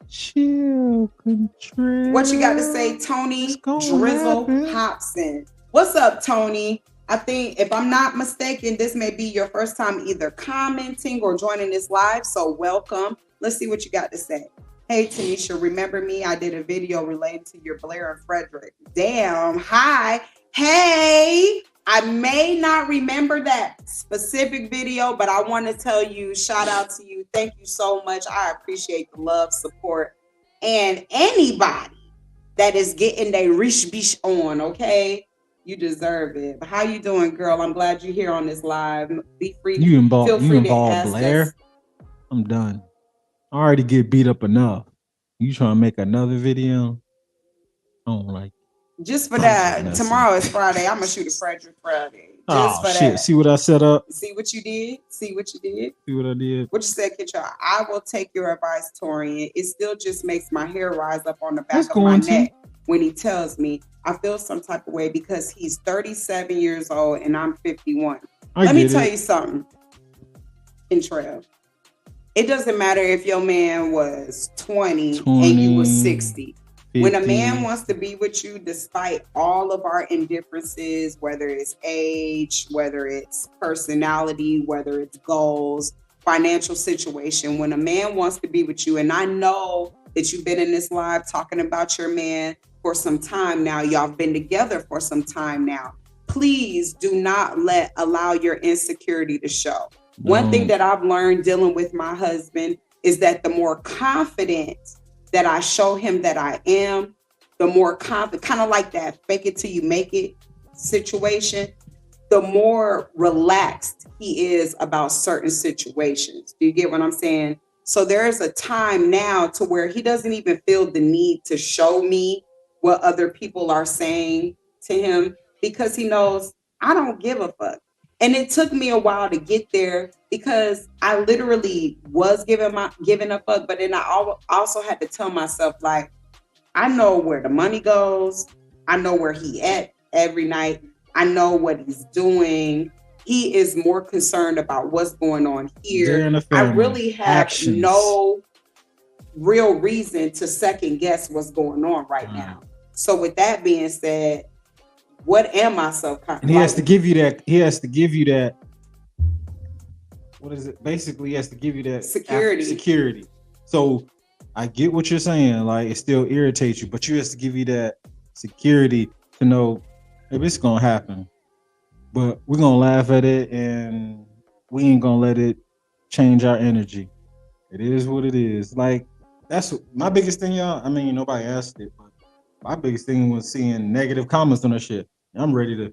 Chill, control. What you got to say, Tony Drizzle Hobson? What's up, Tony? I think, if I'm not mistaken, this may be your first time either commenting or joining this live, so welcome. Let's see what you got to say. Hey, Tanisha, remember me? I did a video related to your Blair and Fredrick. Damn, hi. Hey, I may not remember that specific video, but I want to tell you, shout out to you. Thank you so much. I appreciate the love, support, and anybody that is getting their rish bish on, okay? You deserve it. How you doing, girl? I'm glad you're here on this live. Be free. You involved ask Blair? us. I'm done. I already get beat up enough. You trying to make another video? I don't like it. Just for I'm that. just messing. Tomorrow is Friday. I'm gonna shoot a Fredrick Friday. Just Oh for shit! that. See what I set up? See what you did? See what you did? See what I did? What you said, Kitcha? I will take your advice, Torian. It still just makes my hair rise up on the back It's of my going to. neck when he tells me I feel some type of way because he's 37 years old and I'm 51. Let me tell you something, Kentrell. It doesn't matter if your man was 20 and you were 60. 50. When a man wants to be with you, despite all of our indifferences, whether it's age, whether it's personality, whether it's goals, financial situation, when a man wants to be with you, and I know that you've been in this live talking about your man for some time now, y'all have been together for some time now, please do not allow your insecurity to show. No. One thing that I've learned dealing with my husband is that the more confident that I show him that I am, the more confident, kind of like that fake it till you make it situation, the more relaxed he is about certain situations. Do you get what I'm saying? So there's a time now to where he doesn't even feel the need to show me what other people are saying to him because he knows I don't give a fuck. And it took me a while to get there because I literally was giving a fuck, but then I also had to tell myself, like, I know where the money goes. I know where he at every night. I know what he's doing. He is more concerned about what's going on here. I really have no real reason to second guess what's going on right now. So with that being said, what am I so confident? And he has to give you that. He has to give you that. What is it? Basically, he has to give you that security. So I get what you're saying. Like, it still irritates you, but he has to give you that security to know if it's gonna happen. But we're gonna laugh at it, and we ain't gonna let it change our energy. It is what it is. Like, that's my biggest thing, y'all. I mean, nobody asked it, but my biggest thing was seeing negative comments on that shit. I'm ready to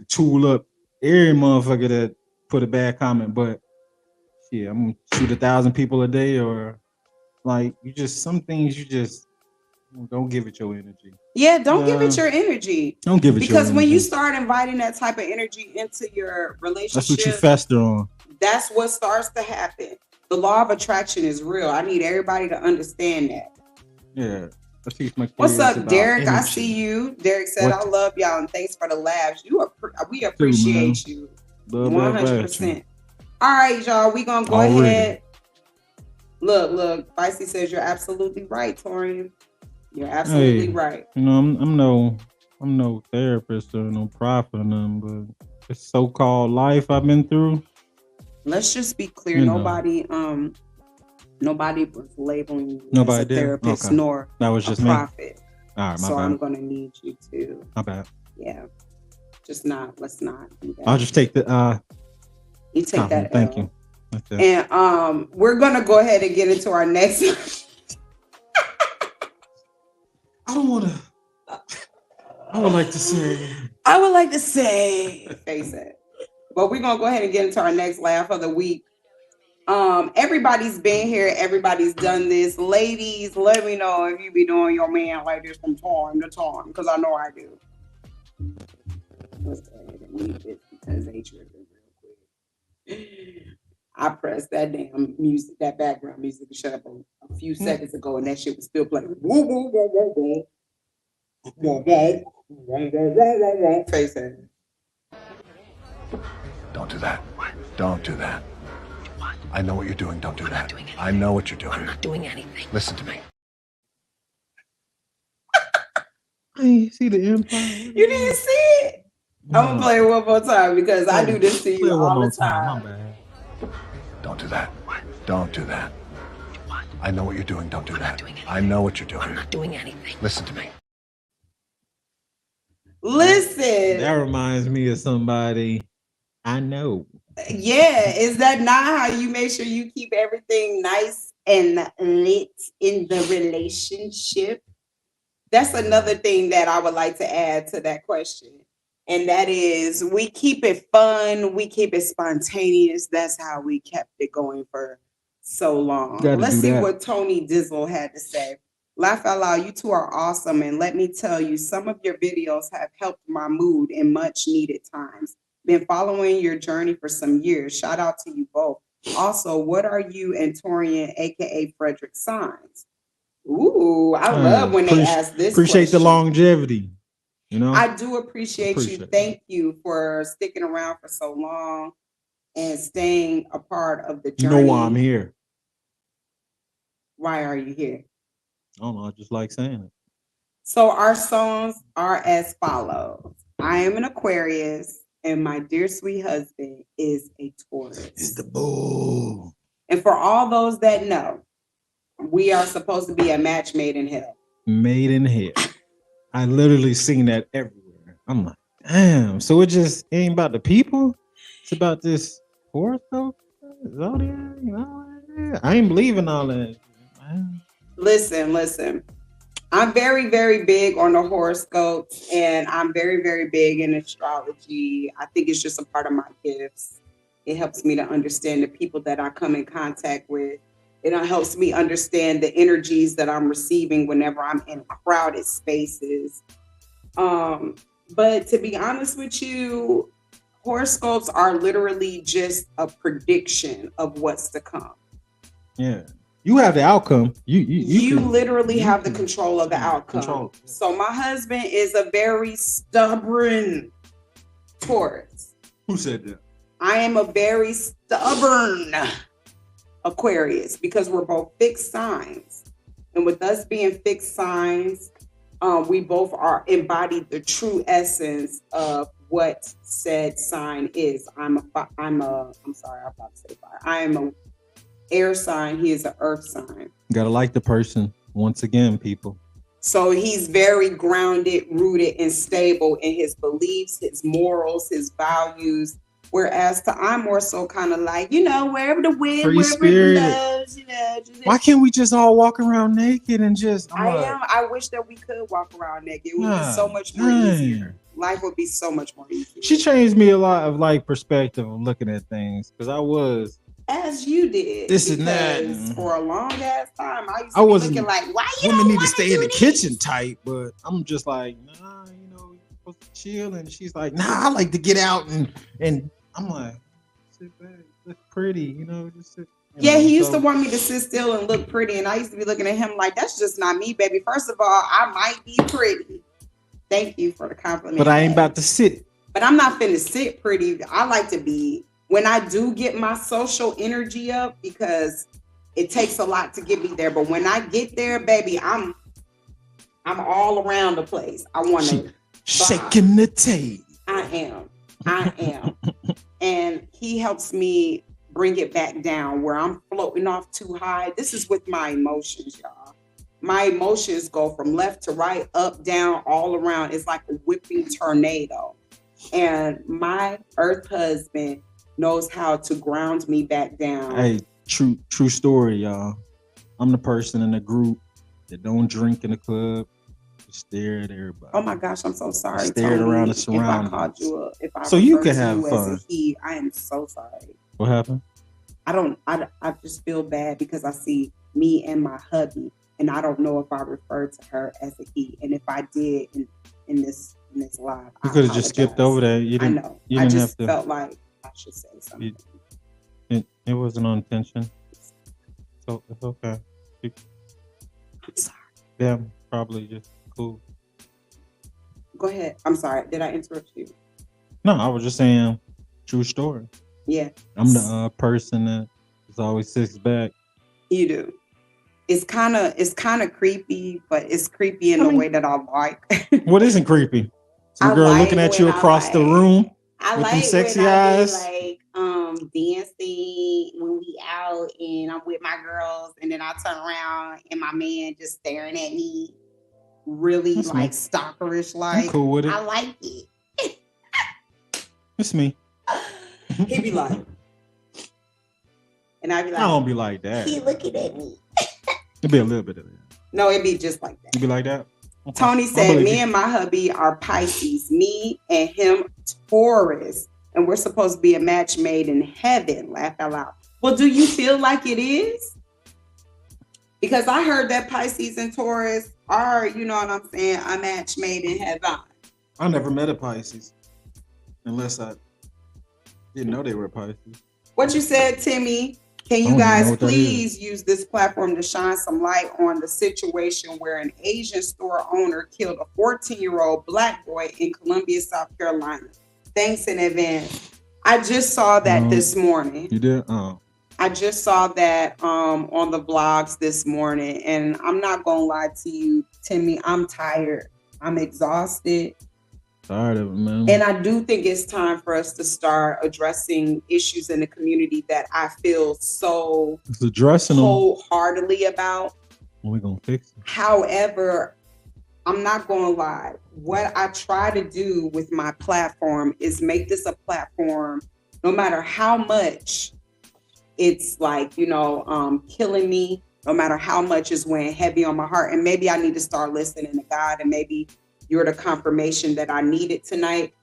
tool up every motherfucker that put a bad comment. But yeah, I'm gonna shoot 1,000 people a day, or like some things you just don't give it your energy. Yeah, don't give it your energy. Don't give it your energy. Because when you start inviting that type of energy into your relationship, that's what you fester on. That's what starts to happen. The law of attraction is real. I need everybody to understand that. Yeah. What's up, Derek? Energy. I see you. Derek said, I love y'all and thanks for the laughs. We appreciate you. 100%. All right, y'all. We're going to go ahead. Look. Feisty says you're absolutely right, Torian. You're absolutely right. You know, I'm no therapist or no prophet or nothing, but this so-called life I've been through. Let's just be clear. Nobody was labeling you as a therapist nor that was just a prophet. All right, so bad. I'm gonna need you to. My bad. Yeah, let's not do that. I'll just take the. You take that. Thank you. And we're gonna go ahead and get into our next. I would like to say. Face it. But we're gonna go ahead and get into our next laugh of the week. Everybody's been here, everybody's done this. Ladies, let me know if you be doing your man like this from time to time, because I know I do. Let's go ahead and leave this because they tripping real quick. I pressed that damn music, that background music to shut up a few seconds ago, and that shit was still playing. Woo, woo, woo, woo, woo. Woo, woo, woo, woo, woo, woo. Face it. Don't do that. What? Don't do that. What? I know what you're doing. Don't do that. I know what you're doing. I'm not doing anything. Listen to me. I see the empire. You didn't see it? I'm gonna play it one more time because I do this to you all the time. My bad. Don't do that. What? Don't do that. What? I know what you're doing. Don't do I'm that. not doing anything. I know what you're doing. I'm not doing anything. Listen to me. Listen. That reminds me of somebody I know. Yeah, is that not how you make sure you keep everything nice and lit in the relationship? That's another thing that I would like to add to that question. And that is, we keep it fun, we keep it spontaneous. That's how we kept it going for so long. Let's see what Tony Dizzle had to say. Laugh out loud. You two are awesome. And let me tell you, some of your videos have helped my mood in much needed times. Been following your journey for some years. Shout out to you both. Also, what are you and Torian, aka Fredrick, signs? Ooh, I love when they ask this. Appreciate question. the longevity. You know, I do appreciate you. Thank you for sticking around for so long and staying a part of the journey. You know why I'm here. Why are you here? I don't know. I just like saying it. So our songs are as follows. I am an Aquarius, and my dear sweet husband is a Taurus. It's the bull. And for all those that know, we are supposed to be a match made in hell. Made in hell. I literally seen that everywhere. I'm like, damn. So it just ain't about the people. It's about this horoscope. Zodiac. You know, I ain't believing all that. Listen. I'm very, very big on the horoscopes, and I'm very, very big in astrology. I think it's just a part of my gifts. It helps me to understand the people that I come in contact with. It helps me understand the energies that I'm receiving whenever I'm in crowded spaces. But to be honest with you, horoscopes are literally just a prediction of what's to come. Yeah. You have the outcome. You literally have the control of the outcome. So my husband is a very stubborn Taurus. Who said that? I am a very stubborn Aquarius because we're both fixed signs. And with us being fixed signs, we both are embodied the true essence of what said sign is. I am a air sign. He is an earth sign. Gotta like the person once again, people. So he's very grounded, rooted, and stable in his beliefs, his morals, his values. Whereas I'm more so kind of like, wherever the wind, free wherever spirit. It blows, Why can't we just all walk around naked and just? I wish that we could walk around naked. It would be so much more easier. Life would be so much more easier. She changed me a lot of perspective of looking at things because I was. As you did. This and that. For a long ass time, I used to be looking like, why you women don't need to stay in the this? kitchen type, but I'm just like, nah, you're supposed to chill. And she's like, nah, I like to get out and I'm like, sit back, look pretty, just sit. He used to want me to sit still and look pretty, and I used to be looking at him like, that's just not me, baby. First of all, I might be pretty. Thank you for the compliment. But I ain't about to sit. But I'm not finna sit pretty. I like to be, when I do get my social energy up, because it takes a lot to get me there. But when I get there, baby, I'm all around the place. I want to shaking the tape. I am. And he helps me bring it back down where I'm floating off too high. This is with my emotions, y'all. My emotions go from left to right, up, down, all around. It's like a whipping tornado. And my earth husband knows how to ground me back down. Hey, true story, y'all. I'm the person in the group that don't drink in the club. Stare at everybody. Oh my gosh, I'm so sorry. Stared Tony, around the surroundings. If I called you up, if I so you can referred to have you fun. as a he, I am so sorry. What happened? I just feel bad because I see me and my hubby, and I don't know if I referred to her as a he. And if I did in this live, you could have just skipped over that. You didn't. I know. You didn't I just have to. Felt like I should say something. It wasn't on intention. So it's okay. I'm sorry. Yeah, probably just cool. Go ahead. I'm sorry. Did I interrupt you? No, I was just saying true story. Yeah. I'm the person that is always sits back. You do. It's kind of creepy, but it's creepy in a way that I like. What isn't creepy? Some girl looking at you across the room with them sexy eyes. Dancing when we out and I'm with my girls, and then I turn around and my man just staring at me, really That's like me. stalkerish. I'm cool with it. I like it. It's me. He'd be like, and I'd be like, I don't be like that. He looking at me. It'd be a little bit of that. No, it'd be just like that. You be like that? Okay. Tony said, me and my hubby are Pisces, me and him Taurus, and we're supposed to be a match made in heaven. Laugh out loud. Well, do you feel like it is? Because I heard that Pisces and Taurus are, you know what I'm saying, a match made in heaven. I never met a Pisces unless I didn't know they were Pisces. What you said, Timmy? Can you guys please use this platform to shine some light on the situation where an Asian store owner killed a 14-year-old black boy in Columbia, South Carolina? Thanks in advance. I just saw that this morning. You did? Oh. I just saw that on the blogs this morning, and I'm not gonna lie to you, Timmy. I'm tired. I'm exhausted. Tired of it, man. And I do think it's time for us to start addressing issues in the community that I feel so wholeheartedly about. We're gonna fix it. However, I'm not gonna lie. What I try to do with my platform is make this a platform, no matter how much it's like, killing me, no matter how much is weighing heavy on my heart. And maybe I need to start listening to God, and maybe you're the confirmation that I needed tonight.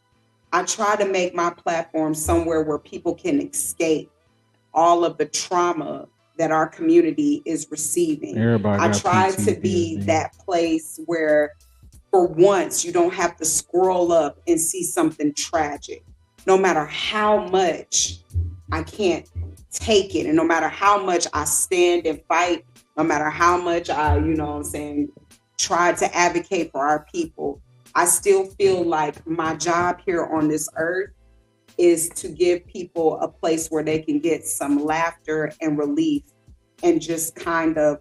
I try to make my platform somewhere where people can escape all of the trauma that our community is receiving. I try to be that place where, for once, you don't have to scroll up and see something tragic. No matter how much I can't take it, and no matter how much I stand and fight, no matter how much I, try to advocate for our people, I still feel like my job here on this earth is to give people a place where they can get some laughter and relief, and just kind of,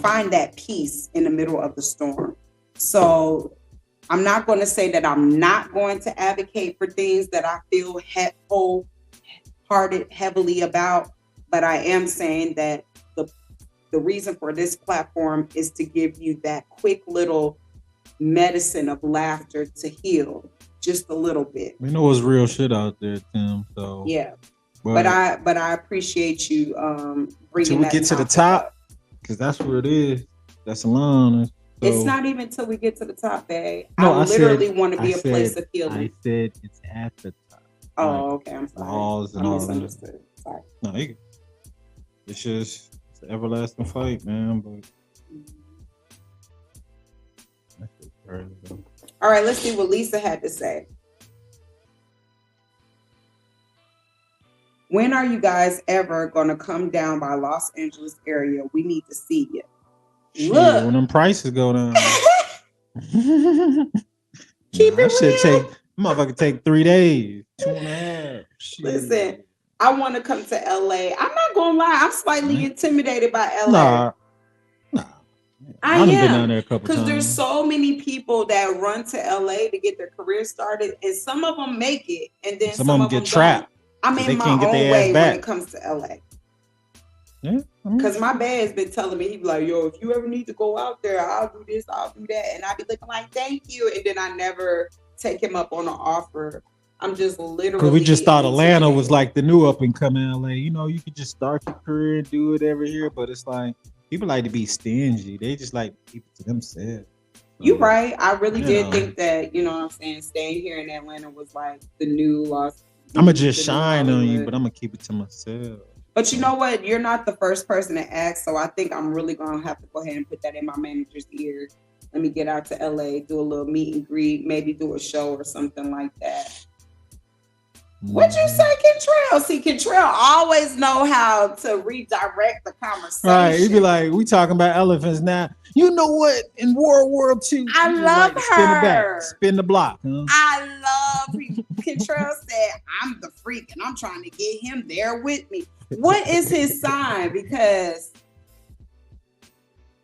find that peace in the middle of the storm. So I'm not going to say that I'm not going to advocate for things that I feel wholehearted heavily about, but I am saying that the reason for this platform is to give you that quick little medicine of laughter to heal just a little bit. We know it's real shit out there, Tim. So yeah, but I appreciate you bringing till we get to the top, because that's where it is. That's alone. So, it's not even till we get to the top, babe. No, I literally want to be a place of healing. I said it's at the top. Oh, okay. I'm sorry. Walls and I all misunderstood. Sorry. No, it's just an everlasting fight, man. But all right, let's see what Lisa had to say. When are you guys ever going to come down by Los Angeles area? We need to see you. Look, when them prices go down. Keep it real. Motherfucker take 3 days, 2.5. Shit. Listen, I want to come to LA. I'm not gonna lie, I'm slightly intimidated by LA. Nah. I am, been down there a couple times. Because there's so many people that run to LA to get their career started, and some of them make it, and then some of them get trapped. I'm in my own way when it comes to LA. Yeah, because my dad's been telling me, he be like, yo, if you ever need to go out there, I'll do this, I'll do that. And I be looking like, thank you. And then I never take him up on an offer. I'm just literally. Because we just thought Atlanta was like the new up and coming LA. You could just start your career and do it over here. But it's like, people like to be stingy. They just like keep it to themselves. You're right. I really did think that, staying here in Atlanta was like the new Los. I'm going to just shine on you, but I'm going to keep it to myself. But you know what? You're not the first person to ask, so I think I'm really going to have to go ahead and put that in my manager's ear. Let me get out to LA, do a little meet and greet, maybe do a show or something like that. What'd you say, Kentrell? See, Kentrell always know how to redirect the conversation. Right, he'd be like, we talking about elephants now. You know what? In World War II, I love her. Spin the block. Huh? I love Kentrell said, I'm the freak and I'm trying to get him there with me. What is his sign? Because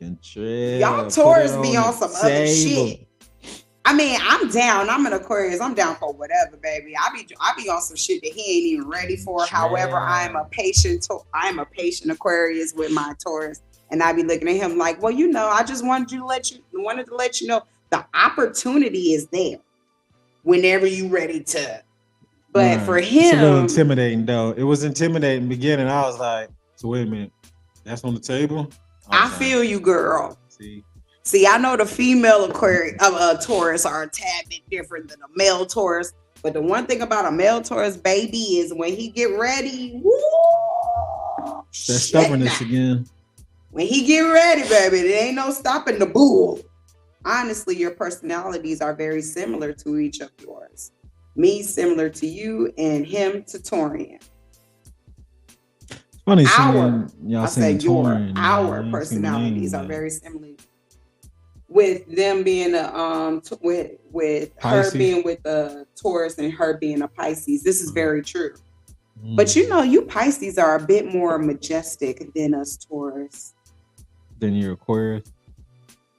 y'all Taurus be on some other shit. I mean, I'm down. I'm an Aquarius. I'm down for whatever, baby. I be on some shit that he ain't even ready for. However, I'm a patient Aquarius with my Taurus, and I be looking at him like, well, I just wanted to let you know the opportunity is there whenever you ready to. But for him, it's a little intimidating though. It was intimidating in the beginning. I was like, so wait a minute, that's on the table. I feel you, girl. See, I know the female Taurus are a tad bit different than a male Taurus, but the one thing about a male Taurus baby is when he get ready, woo, that stubbornness again. When he get ready, baby, there ain't no stopping the bull. Honestly, your personalities are very similar to each of yours. Me similar to you, and him to Torian. It's funny Our, seeing y'all I saying said your, Torian. our I ain't seen the personalities name are yet. very similar. With them being with her Pisces. being with a Taurus and her being a Pisces. This is very true. Mm. But you know, you Pisces are a bit more majestic than us Taurus. Then you're Aquarius.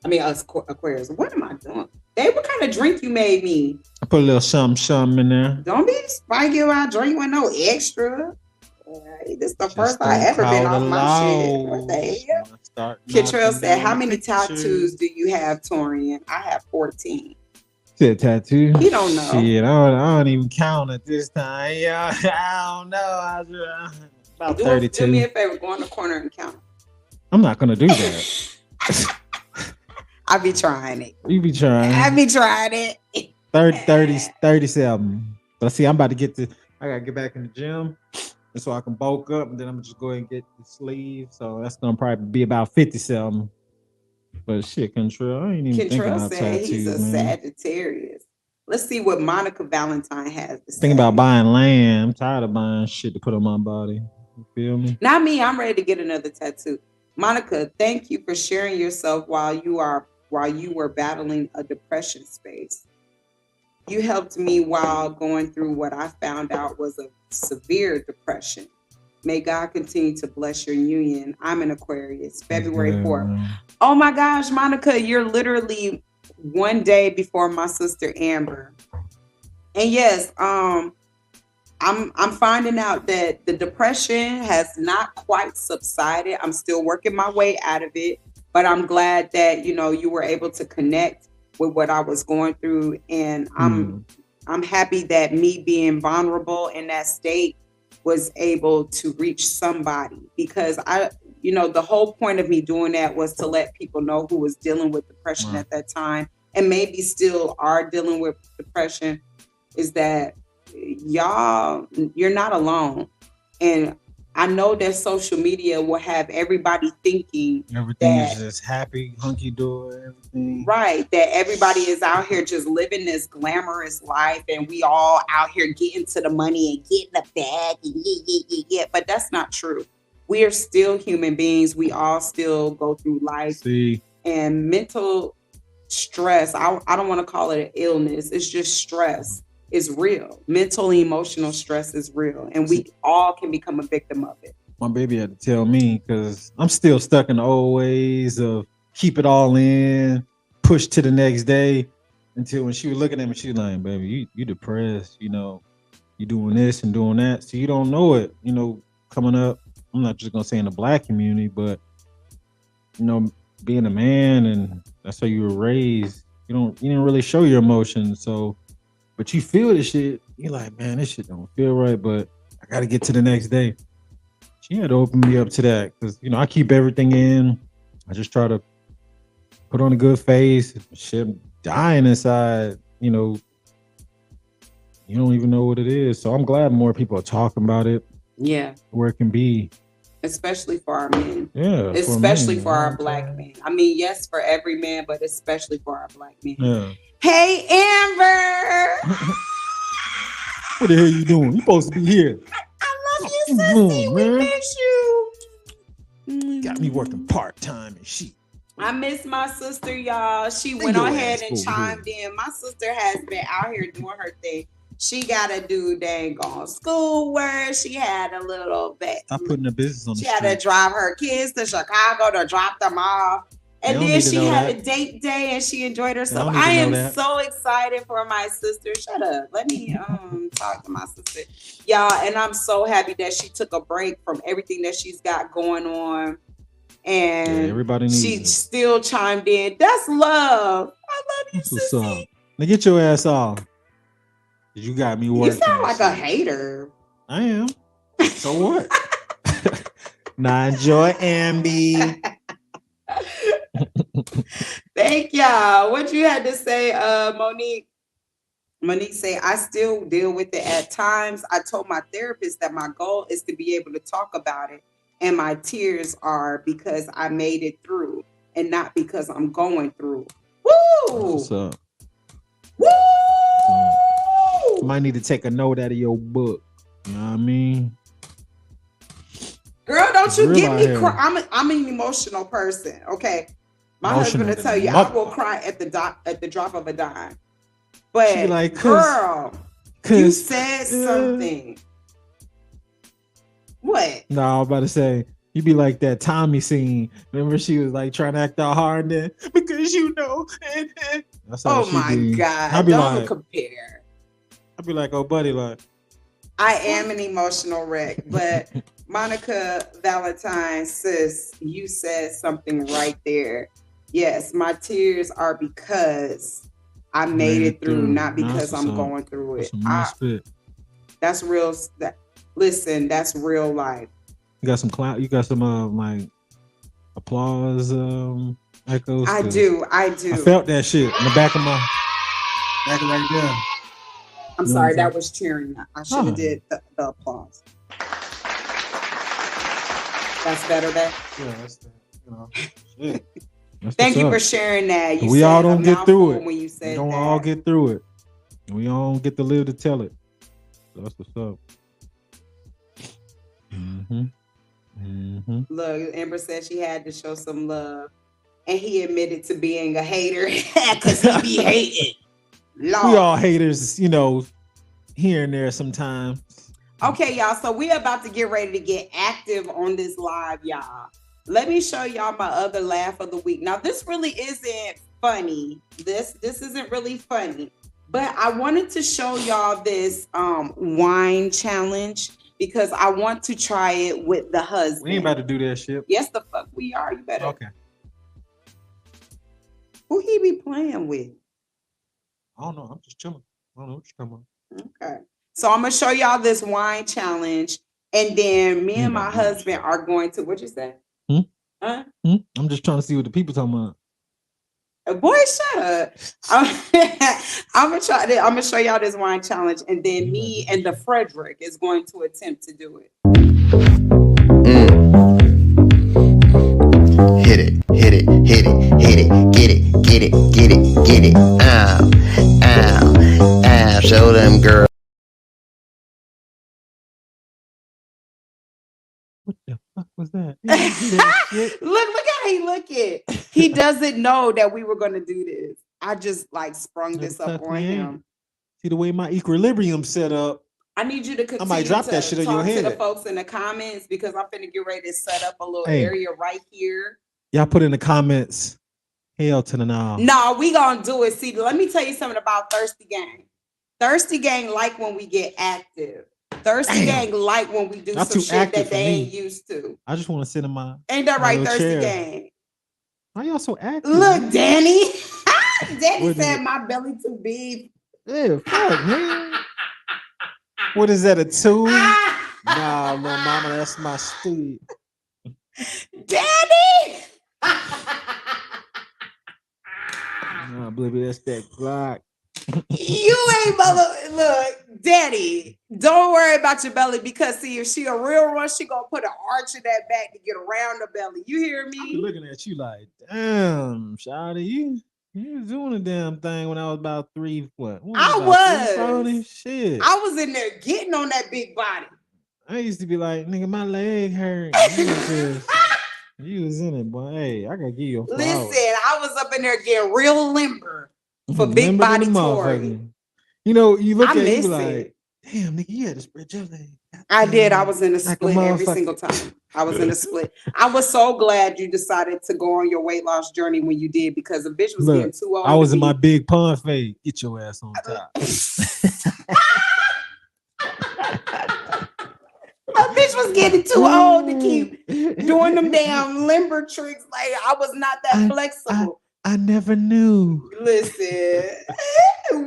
I mean, us Aquarius. What am I doing? Dave, what kind of drink you made me? I put a little something in there. Don't be spiking my drink with no extra. This is the first I ever been off my shit. What the hell? Kitrell said, how many tattoos do you have, Torian? I have 14. Said tattoo. He don't know. Shit, I don't even count at this time. Yeah, I don't know. About 32. Do me a favor, go in the corner and count. I'm not gonna do that. I be trying it. You be trying. I be trying it. 37. But see, I'm about to I gotta get back in the gym. And so I can bulk up, and then I'm gonna just go ahead and get the sleeve. So that's gonna probably be about 57. But shit, Contrell, I ain't even thinking about tattoos, he's a Sagittarius. Let's see what Monica Valentine has to say. Thinking about buying land. I'm tired of buying shit to put on my body. You feel me? Not me. I'm ready to get another tattoo. Monica, thank you for sharing yourself while you were battling a depression space. You helped me while going through what I found out was a severe depression. May God continue to bless your union. I'm an Aquarius, February 4th. Oh my gosh, Monica, you're literally one day before my sister Amber. And yes, I'm finding out that the depression has not quite subsided. I'm still working my way out of it, but I'm glad that, you know, you were able to connect with what I was going through. And I'm happy that me being vulnerable in that state was able to reach somebody, because the whole point of me doing that was to let people know who was dealing with depression at that time, and maybe still are dealing with depression, is that you're not alone. And I know that social media will have everybody thinking everything is just happy, hunky dory, everything. Right. That everybody is out here just living this glamorous life, and we all out here getting to the money and getting the bag and yeah. But that's not true. We are still human beings. We all still go through life. And mental stress, I don't want to call it an illness. It's just stress. Is real. Mental and emotional stress is real, and we all can become a victim of it. My baby had to tell me, because I'm still stuck in the old ways of keep it all in, push to the next day, until when she was looking at me, she was like, baby, you depressed, you know, you doing this and doing that. So you don't know it, you know, coming up. I'm not just gonna say in the Black community, but you know, being a man, and that's how you were raised, you didn't really show your emotions. So but you feel this shit, you're like, man, this shit don't feel right, but I got to get to the next day. She had to open me up to that, because, you know, I keep everything in. I just try to put on a good face. Shit, dying inside, you know, you don't even know what it is. So I'm glad more people are talking about it. Yeah. Where it can be. Especially for our men. Yeah. Especially for our Black men. I mean, yes, for every man, but especially for our Black men. Yeah. Hey, Amber. What the hell you doing? You supposed to be here. I love you, sissy. We miss you. Got me working part-time and shit. I miss my sister, y'all. She went ahead and chimed in. My sister has been out here doing her thing. She got to do dang on schoolwork. She had a little bit. I'm putting the business on the street. She had to drive her kids to Chicago to drop them off. And then she had a date day and she enjoyed herself. I am so excited for my sister. Shut up. Let me talk to my sister. Y'all, and I'm so happy that she took a break from everything that she's got going on. And everybody needs she still chimed in. That's love. I love you, sissy. Now get your ass off. You got me working. You sound like a hater. I am. So what? Now enjoy, Ambi. Thank y'all. What you had to say, Monique? Monique say, I still deal with it at times. I told my therapist that my goal is to be able to talk about it and my tears are because I made it through and not because I'm going through. Woo! What's up? Woo! You might need to take a note out of your book. You know what I mean? Girl, don't you Real get out me here. cry. I'm an emotional person. Okay. My husband will Emotional tell you I mother- will cry at the drop of a dime. But She be like, girl, you 'cause- said something. What? No, I was about to say, you be like that Tommy scene. Remember she was like trying to act all hard and then, because you know. That's how Oh she my be. God. I be Don't like, compare. I be like, oh buddy, like, I am an emotional wreck, but Monica Valentine, sis, you said something right there. Yes, my tears are because I made it through, not because I'm going through it. That's real. Listen, that's real life. You got some clout. You got some like applause echoes. I do. I felt that shit in the back of my right there. I'm You know sorry, what I'm that was cheering. I should have did the applause. That's better, babe. Yeah, that's the, you know. Shit. That's Thank what's you up. for sharing that. We all don't get through it. When you said we don't that. all get through it. We all get to live to tell it. So that's what's up. Mm-hmm. Mm-hmm. Look, Amber said she had to show some love, and he admitted to being a hater because he be hating. Lord. We all haters, you know, here and there sometimes. Okay, y'all. So we're about to get ready to get active on this live, y'all. Let me show y'all my other laugh of the week. Now, this really isn't funny. This isn't really funny, but I wanted to show y'all this wine challenge because I want to try it with the husband. We ain't about to do that shit. Yes, the fuck we are. You better. Okay. Who he be playing with? I don't know. I'm just chilling. I don't know what you're talking about. Okay. So I'm gonna show y'all this wine challenge, and then me and my husband are going to. What you say? Huh? I'm just trying to see what the people talking about. Boy, shut up. I'm gonna show y'all this wine challenge, and then me and the Fredrick is going to attempt to do it. Hit it, hit it, hit it, hit it, get it, get it, get it, get it. Ow, ow, ow. Show them, girl. What the fuck was that? Look how he looking. He doesn't know that we were gonna do this. I just like sprung this up on him. See the way my equilibrium set up. I need you to continue I might drop to that shit on talk your to head. the folks in the comments because I'm finna get ready to set up a little area right here. Y'all put in the comments. Hell to the no. No, we gonna do it. See, let me tell you something about Thirsty Gang. Thirsty Gang like when we get active. Thirsty Gang like when we do Not some too shit active that for they me. ain't used to. I just want to sit in my. Ain't that my right, little Thirsty chair. Gang? Why y'all so active? Look, man? Danny. Danny What is said it? my belly too big. Yeah, fuck, man. What is that, a 2? Nah, little mama, that's my speed. Danny! Nah, baby, that's that Glock. You ain't look, Daddy. Don't worry about your belly because see, if she a real one, she gonna put an arch in that back to get around the belly. You hear I be me? looking at you like, damn, Shawty, you was doing a damn thing when I was about 3. What? I about was. 340? Shit. I was in there getting on that big body. I used to be like, nigga, my leg hurt. You was in it, boy. Hey, I gotta give you a flower. Listen, I was up in there getting real limber for big body Torian. You know, you look at it, you miss be like, it. damn, nigga, you had to spread your leg. I did. I was in a Like a split every motherfucker. single time. I was in a split. I was so glad you decided to go on your weight loss journey when you did because the bitch was Look, getting too old. I was to in my be- big pun fade. Get your ass on top. My bitch was getting too old to keep doing them damn limber tricks. Like I was not that flexible. I never knew. Listen,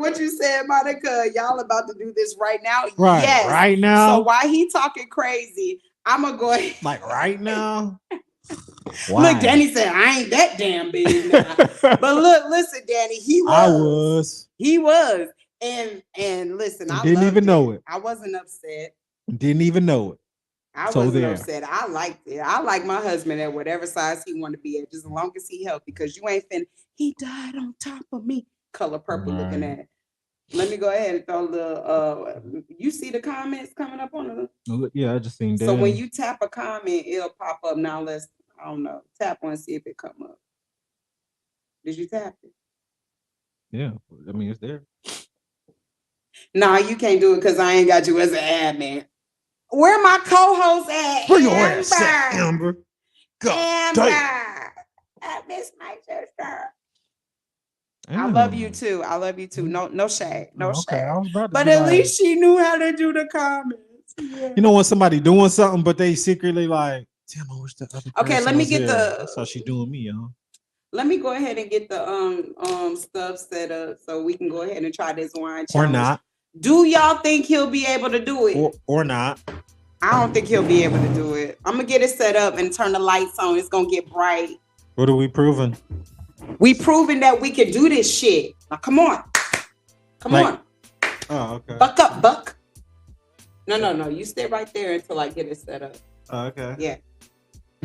what you said, Monica? Y'all about to do this right now? Right, Yes. right now. So while he talking crazy, I'm gonna go ahead. Like right now. Look, Danny said I ain't that damn big now. But look, listen, Danny, he was. He was. And listen, I didn't loved even know it. I wasn't upset. Didn't even know it. I So wasn't there. upset. I liked it. I like my husband at whatever size he want to be at, just as long as he healthy. Because you ain't finna. He died on top of me. Color purple looking Right. at. Let me go ahead and throw the. You see the comments coming up on the. Yeah, I just seen that. So when you tap a comment, it'll pop up. Now let's. I don't know. Tap one, see if it come up. Did you tap it? Yeah, I mean it's there. Nah, you can't do it because I ain't got you as an admin. Where my co-host at? Where your ass at, Amber? Amber? God Amber. damn. I miss my sister. I love you too. I love you too. No shade. No Okay, shade. I was about to But be at like, least she knew how to do the comments. Yeah. you know when somebody doing something, but they secretly like, damn, I wish the other Okay, person let me was get here. the- That's how she doing me, y'all. Let me go ahead and get the stuff set up so we can go ahead and try this wine Or challenge. not. Do y'all think he'll be able to do it? Or not. I don't think he'll be able to do it. I'm gonna get it set up and turn the lights on. It's gonna get bright. What are we proving? We proving that we can do this shit. Now come on. Come Like- on. Oh, okay. Buck up, Buck. No. You stay right there until I get it set up. Oh, okay. Yeah.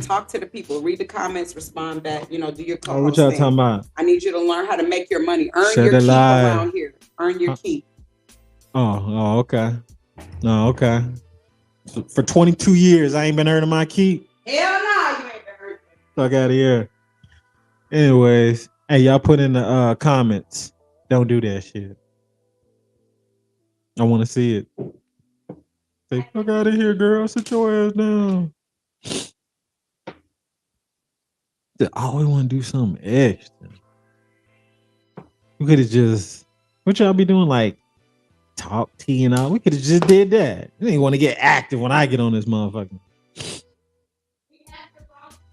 Talk to the people. Read the comments. Respond back. You know, do your Oh, co-host what y'all thing. talking about? I need you to learn how to make your money. Earn Shed your a keep lie. around here. Earn your keep. Oh, okay. No, okay. So for 22 years, I ain't been earning my keep. Hell no, you ain't been earning. Fuck out of here. Anyways, hey, y'all put in the comments. Don't do that shit. I want to see it. Say, fuck out of here, girl. Sit your ass down. I always want to do something extra. We could have just, what y'all be doing? Like, talk, tea, and all. We could have just did that. You ain't want to get active when I get on this motherfucker.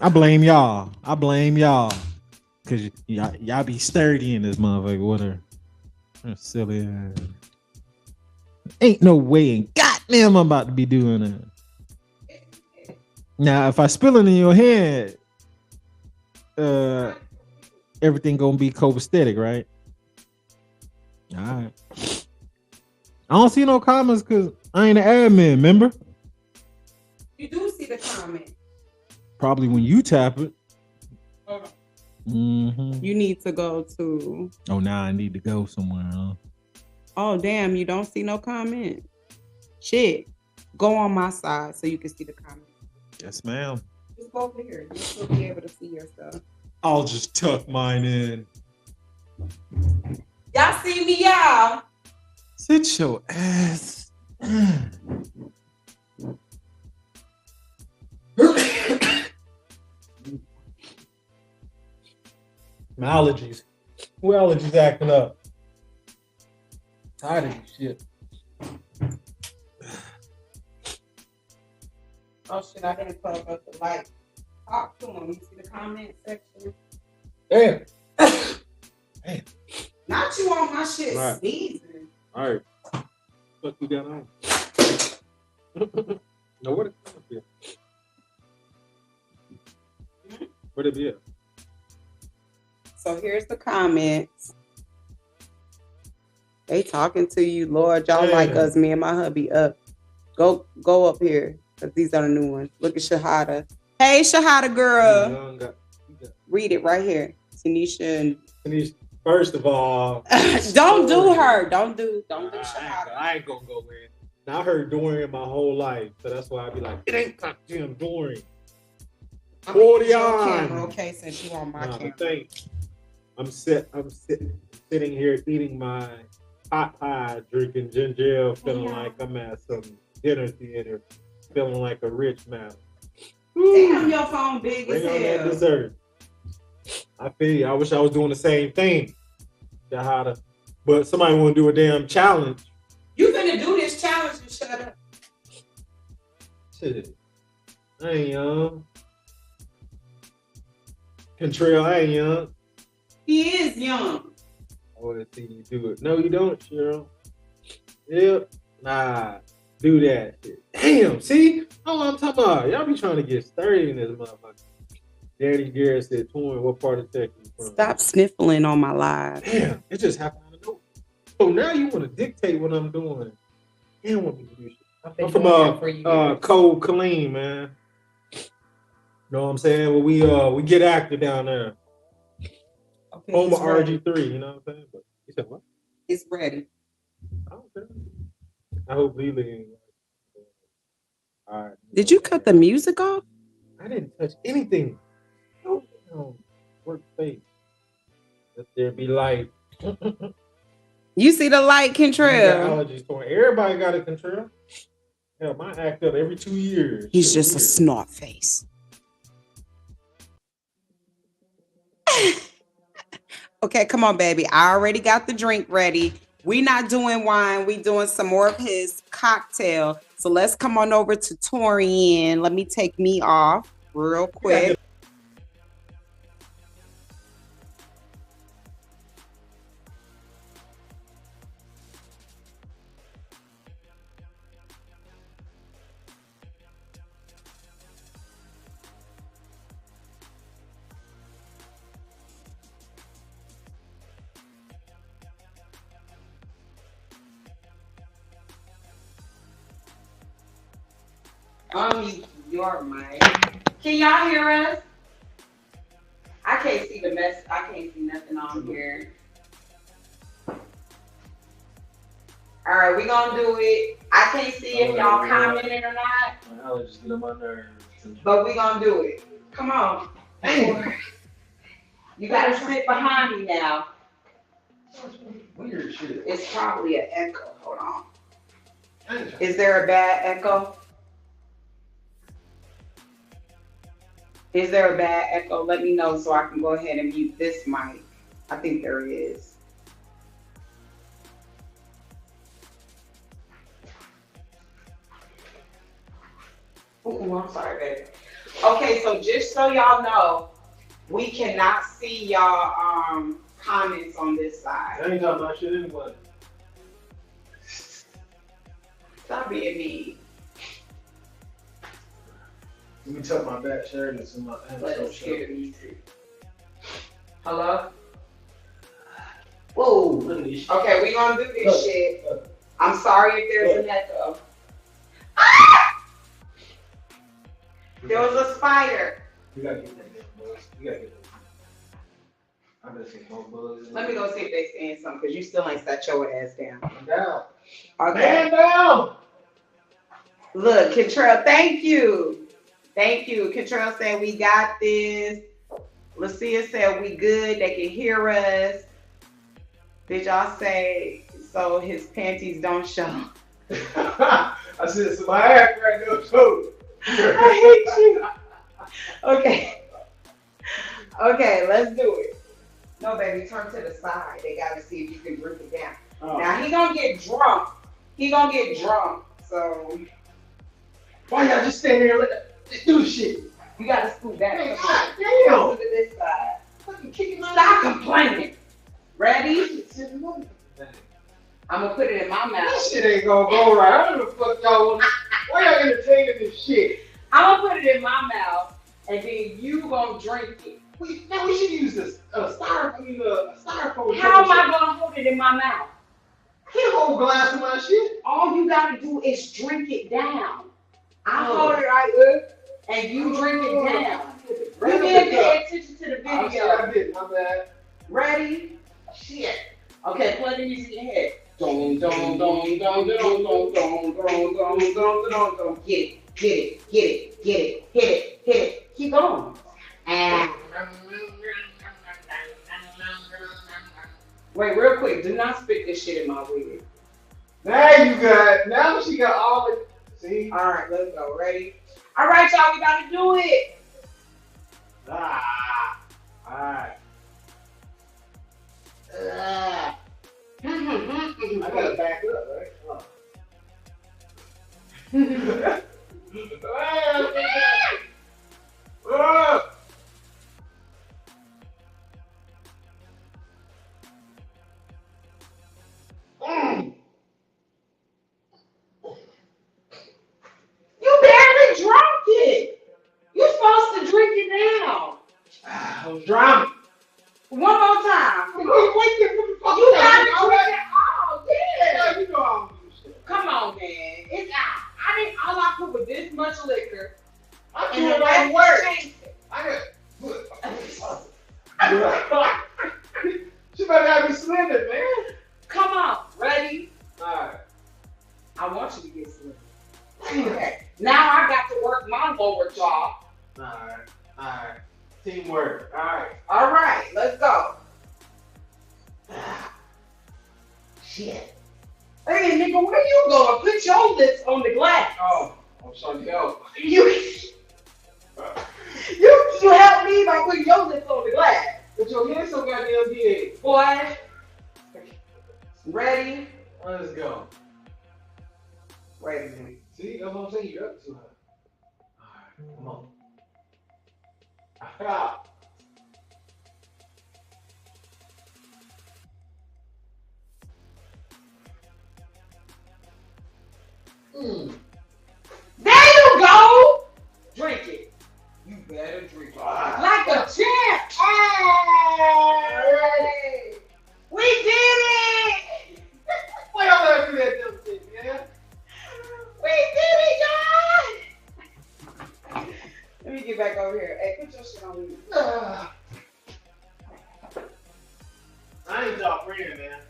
I blame y'all. Because y'all be sturdy in this motherfucker. Whatever. Silly ass. Ain't no way in goddamn I'm about to be doing that. Now, if I spill it in your head, everything gonna be copacetic, right? All right. I don't see no comments because I ain't an admin, remember? You do see the comment. Probably when you tap it. Hold on. Mm-hmm. You need to go to. Oh, now I need to go somewhere, huh? Oh, damn, you don't see no comment. Shit. Go on my side so you can see the comment. Yes, ma'am. Just go over here. You'll still be able to see your stuff. I'll just tuck mine in. Y'all see me, y'all? Sit your ass. My allergies. Who allergies acting up? Tired of this shit. Oh, shit, I didn't plug up the light. Talk to them. You see the comment section? Damn. Not you on my shit Right. sneezing. All right. What you got on? No, what it be? Where'd it be at? So here's the comments. They talking to you, Lord. Y'all like us, me and my hubby up. Go up here. Because these are the new ones. Look at Shahada. Hey, Shahada girl. Read it right here. Tanisha and First of all, don't do her. Don't do Shahada. I ain't gonna go in. Now I heard Dorian my whole life, so that's why I be like, it ain't goddamn Dorian. I'm gonna use 40 your on. camera, okay, since you on my camera. Thanks. I'm sitting here eating my hot pie, drinking ginger ale, feeling like I'm at some dinner theater, feeling like a rich man. Damn, your phone big as Bring on that hell. dessert. I feel you. I wish I was doing the same thing. Shahada. But somebody want to do a damn challenge. You finna do this challenge and shut up. Shit. I ain't young. Contrail, I ain't young. He is young. I want to see you do it. No, you don't, Cheryl. Yep. Nah. Do that shit. Damn. See? All I'm talking about. Y'all be trying to get sturdy in this motherfucker. Daddy Garrett said, Torian, what part of Texas you from? Stop sniffling on my live. Damn. It just happened to know. So now you want to dictate what I'm doing. And want me to do shit. I'm from Cold Killeen, man. Know what I'm saying? Well, we get active down there. Okay, Home of it's ready. RG3, you know what I'm saying? But you said what? It's ready. Okay. I hope Lily. All right. Did you cut the music off? I didn't touch anything. No, work face. Let there be light. You see the light, Kentrell? Allergies for everybody got a Kentrell. Hell, mine act up every 2 years. He's Shit just weird. a snort face. Okay, come on, baby. I already got the drink ready. We not doing wine. We doing some more of his cocktail. So let's come on over to Torian. Let me take me off real quick. Your mic. Can y'all hear us? I can't see the mess. I can't see nothing on here. All right, we gonna do it. I can't see if y'all commenting or not. My allergies get on my nerves. But we gonna do it. Come on. You gotta sit behind me now. Weird shit. It's probably an echo. Hold on. Is there a bad echo? Is there a bad echo? Let me know so I can go ahead and mute this mic. I think there is. Oh, I'm sorry, baby. Okay, so just so y'all know, we cannot see y'all comments on this side. I ain't talking about shit anyway. Stop being mean. Let me tuck my back shirt into my But it's scared me too. Hello? Whoa. Okay, we gonna do this shit. I'm sorry if there's an echo. Ah! There was a spider. You gotta get that bugs. You gotta get that. I better see more bugs. Let me go see if they saying something, because you still ain't sat your ass down. I'm down. Okay. Man down! Look, Kentrell, thank you. Thank you. Kentrell said we got this. Lucia said we good. They can hear us. Did y'all say so his panties don't show? I said some my ass right now, too. I hate you. Okay. Okay, let's do it. No, baby, turn to the side. They gotta see if you can drink it down. Oh. Now he gonna get drunk. He gonna get drunk. So why y'all just stand there and let's do the shit? you gotta scoot back. Hey, Come God on. damn. Go to this side. Fucking kicking my Stop complaining. Ready? That I'm gonna put it in my mouth. shit ain't gonna go right. I don't know the fuck y'all want. Why y'all entertaining this shit? I'm gonna put it in my mouth, and then you gonna drink it. Now we should use this styrofoam. How am I gonna hold it in my mouth? Can't hold glass of my shit. All you gotta do is drink it down. I hold it right up, and you drink it down. You didn't pay attention to the video. I did, my bad. Ready? Shit. Okay, play the music in your head. Dong, dong, dong, dong, dong, dong, dong, dong, dong, dong, dong, dong. Get it, get it, get it, get it, hit it, hit it. Keep going. And wait, real quick. Do not spit this shit in my wig. Now she got all the. See? All right, let's go. Ready? All right, y'all. We gotta do it. Ah. All right. I gotta back up, right? Oh. You barely drunk it. You're supposed to drink it down. I was drowning. One more time. What the fuck? You gotta drink it all. Yeah. You know I don't do shit. Come on, man. It's much liquor. I And the can't rest work. changed it. She better have me slender, man. Come on, ready? Alright. I want you to get slender. Okay. Now I got to work my lower jaw. Alright. Teamwork. Alright. All right, let's go. Shit. Hey, nigga, where you going? Put your lips on the glass. Oh, I'm trying to go. You help me by putting your lips on the glass. But your head so goddamn big. Boy, ready? Let's go. Wait a minute. See, that's what I'm saying. You're up to her. Alright, come on. Ah. There you go. Drink it. You better drink it. Like a champ. Hey. We did it. Why y'all let me do that dumb shit, man? We did it, John. Let me get back over here. Hey, put your shit on me. I ain't y'all friend, man.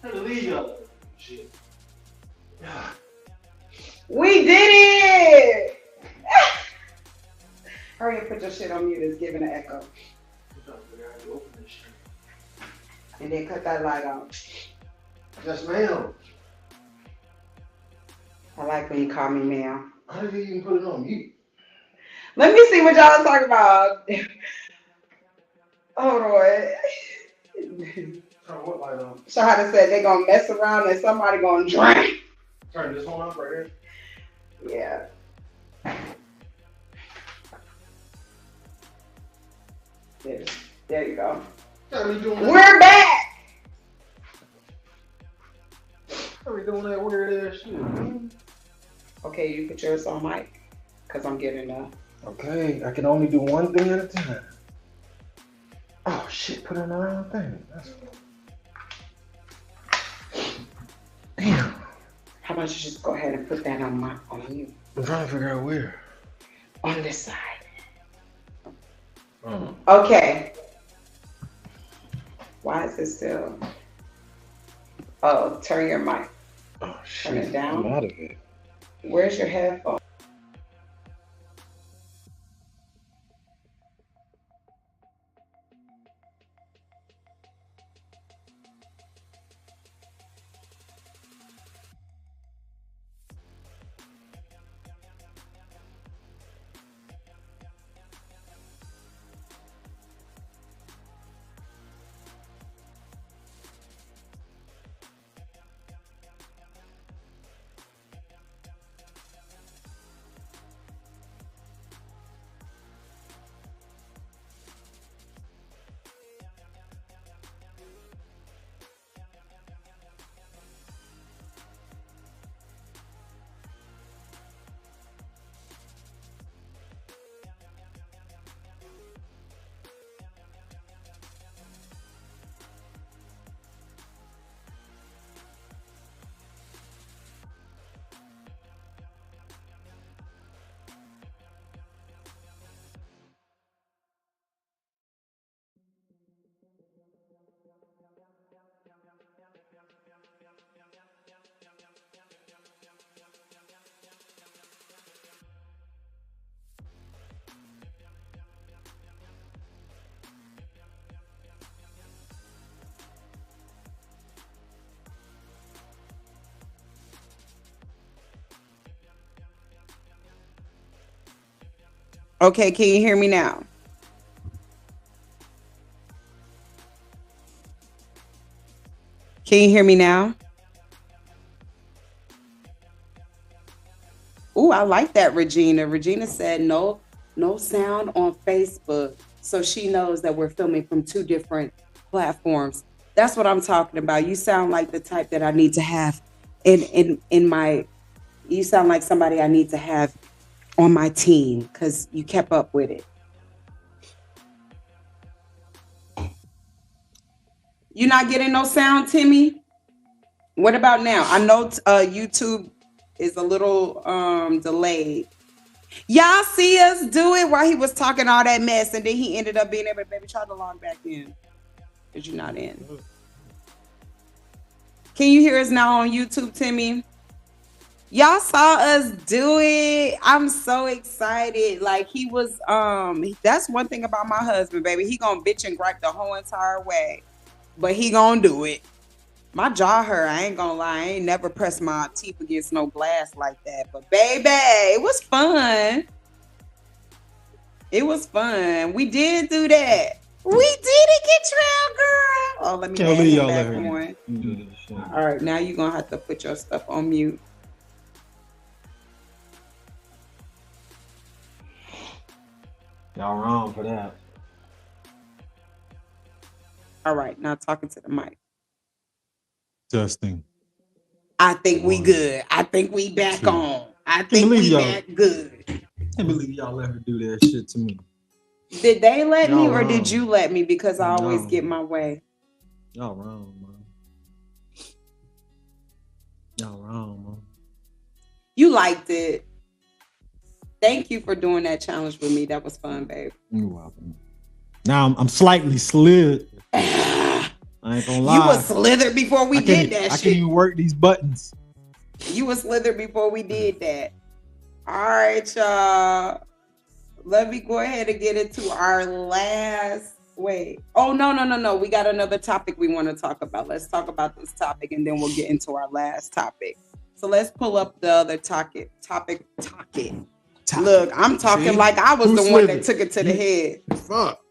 I had to leave y'all. Shit. We did it. Hurry and put your shit on mute. It's giving an echo. And then cut that light off. Yes, ma'am. I like when you call me ma'am. How did you even put it on mute? Let me see what y'all talking about. Hold on. Turn what light on? Shahada said they gonna mess around and somebody gonna drink. Turn this one off right here. Yeah. There you go. How we doing that? We're back. How we doing that weird ass shit? Okay, you put yours on mic, cause I'm getting Okay, I can only do one thing at a time. Oh shit, put on the wrong thing. Damn. How about you just go ahead and put that on you? I'm trying to figure out where. On this side. Oh. Okay. Why is it still? Oh, turn your mic. Oh shit. Turn it down. I'm out of it. Where's your headphone? Okay, can you hear me now? Can you hear me now? Ooh, I like that, Regina. Regina said no sound on Facebook. So she knows that we're filming from two different platforms. That's what I'm talking about. You sound like the type that I need to have in my, you sound like somebody I need to have on my team because you kept up with it. You're not getting no sound, Timmy? What about now? I know YouTube is a little delayed. Y'all see us do it while he was talking all that mess, and then he ended up being able to try to log back in. Because you're not in. Can you hear us now on YouTube, Timmy? Y'all saw us do it. I'm so excited. Like he was, that's one thing about my husband, baby. He gonna bitch and gripe the whole entire way, but he gonna do it. My jaw hurt. I ain't gonna lie. I ain't never pressed my teeth against no glass like that. But baby, it was fun. It was fun. We did do that. We did it, get Trail girl. Oh, let me Can't add leave him y'all back there. on. All right, now you're gonna have to put your stuff on mute. Y'all wrong for that. All right, now talking to the mic. Testing. I think we good. I think we back on. I think we back good. Can't believe y'all let her do that shit to me. Did they let me Y'all or wrong. did you let me? Because I always No. get my way. Y'all wrong, man. Y'all wrong, man. You liked it. Thank you for doing that challenge with me. That was fun, babe. You're welcome. Now I'm slightly slid. I ain't gonna lie. You was slithered before we did that I shit. can't even work these buttons. You was slithered before we did that. All right, y'all. Let me go ahead and get into our last. Wait. Oh, no. We got another topic we want to talk about. Let's talk about this topic and then we'll get into our last topic. So let's pull up the other topic. Look, I'm talking like I was the one that took it to the head. Fuck.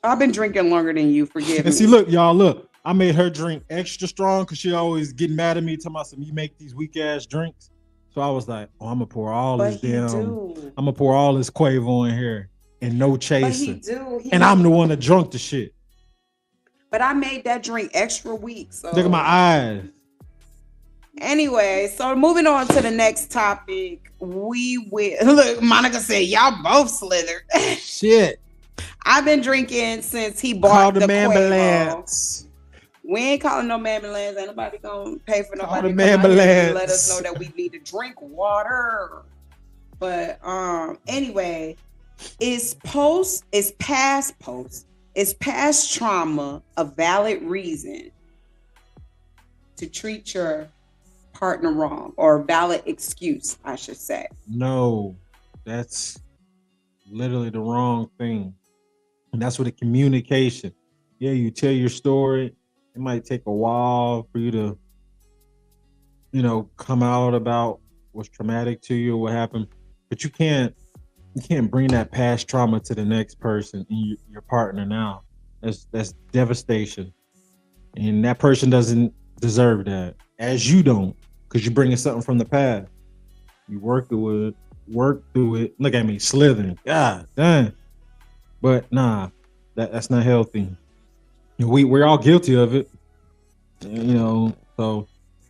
I've been drinking longer than you. Forgive me. And see, look, y'all, look. I made her drink extra strong because she always getting mad at me, talking about some you make these weak ass drinks. So I was like, oh, I'm gonna pour all this I'm gonna pour all this Quavo in here and no chaser. And I'm the one that drunk the shit. But I made that drink extra weak. So Look at my eyes. Anyway, so moving on to the next topic, we will look. Monica said y'all both slithered. Shit. I've been drinking since he bought the Quavo. ambulance. We ain't calling no ambulance. Ain't nobody gonna pay for nobody to the come out here and ambulance. let us know that we need to drink water. But anyway, is past trauma a valid reason to treat your partner wrong, or a valid excuse, I should say? No, that's literally the wrong thing. And that's what the communication. Yeah, you tell your story. It might take a while for you to, come out about what's traumatic to you or what happened. But you can't bring that past trauma to the next person and your partner now. That's devastation. And that person doesn't deserve that. As you don't, because you're bringing something from the past. You work through it. Look at me, slithering. God damn. But nah, that's not healthy. We're all guilty of it, so,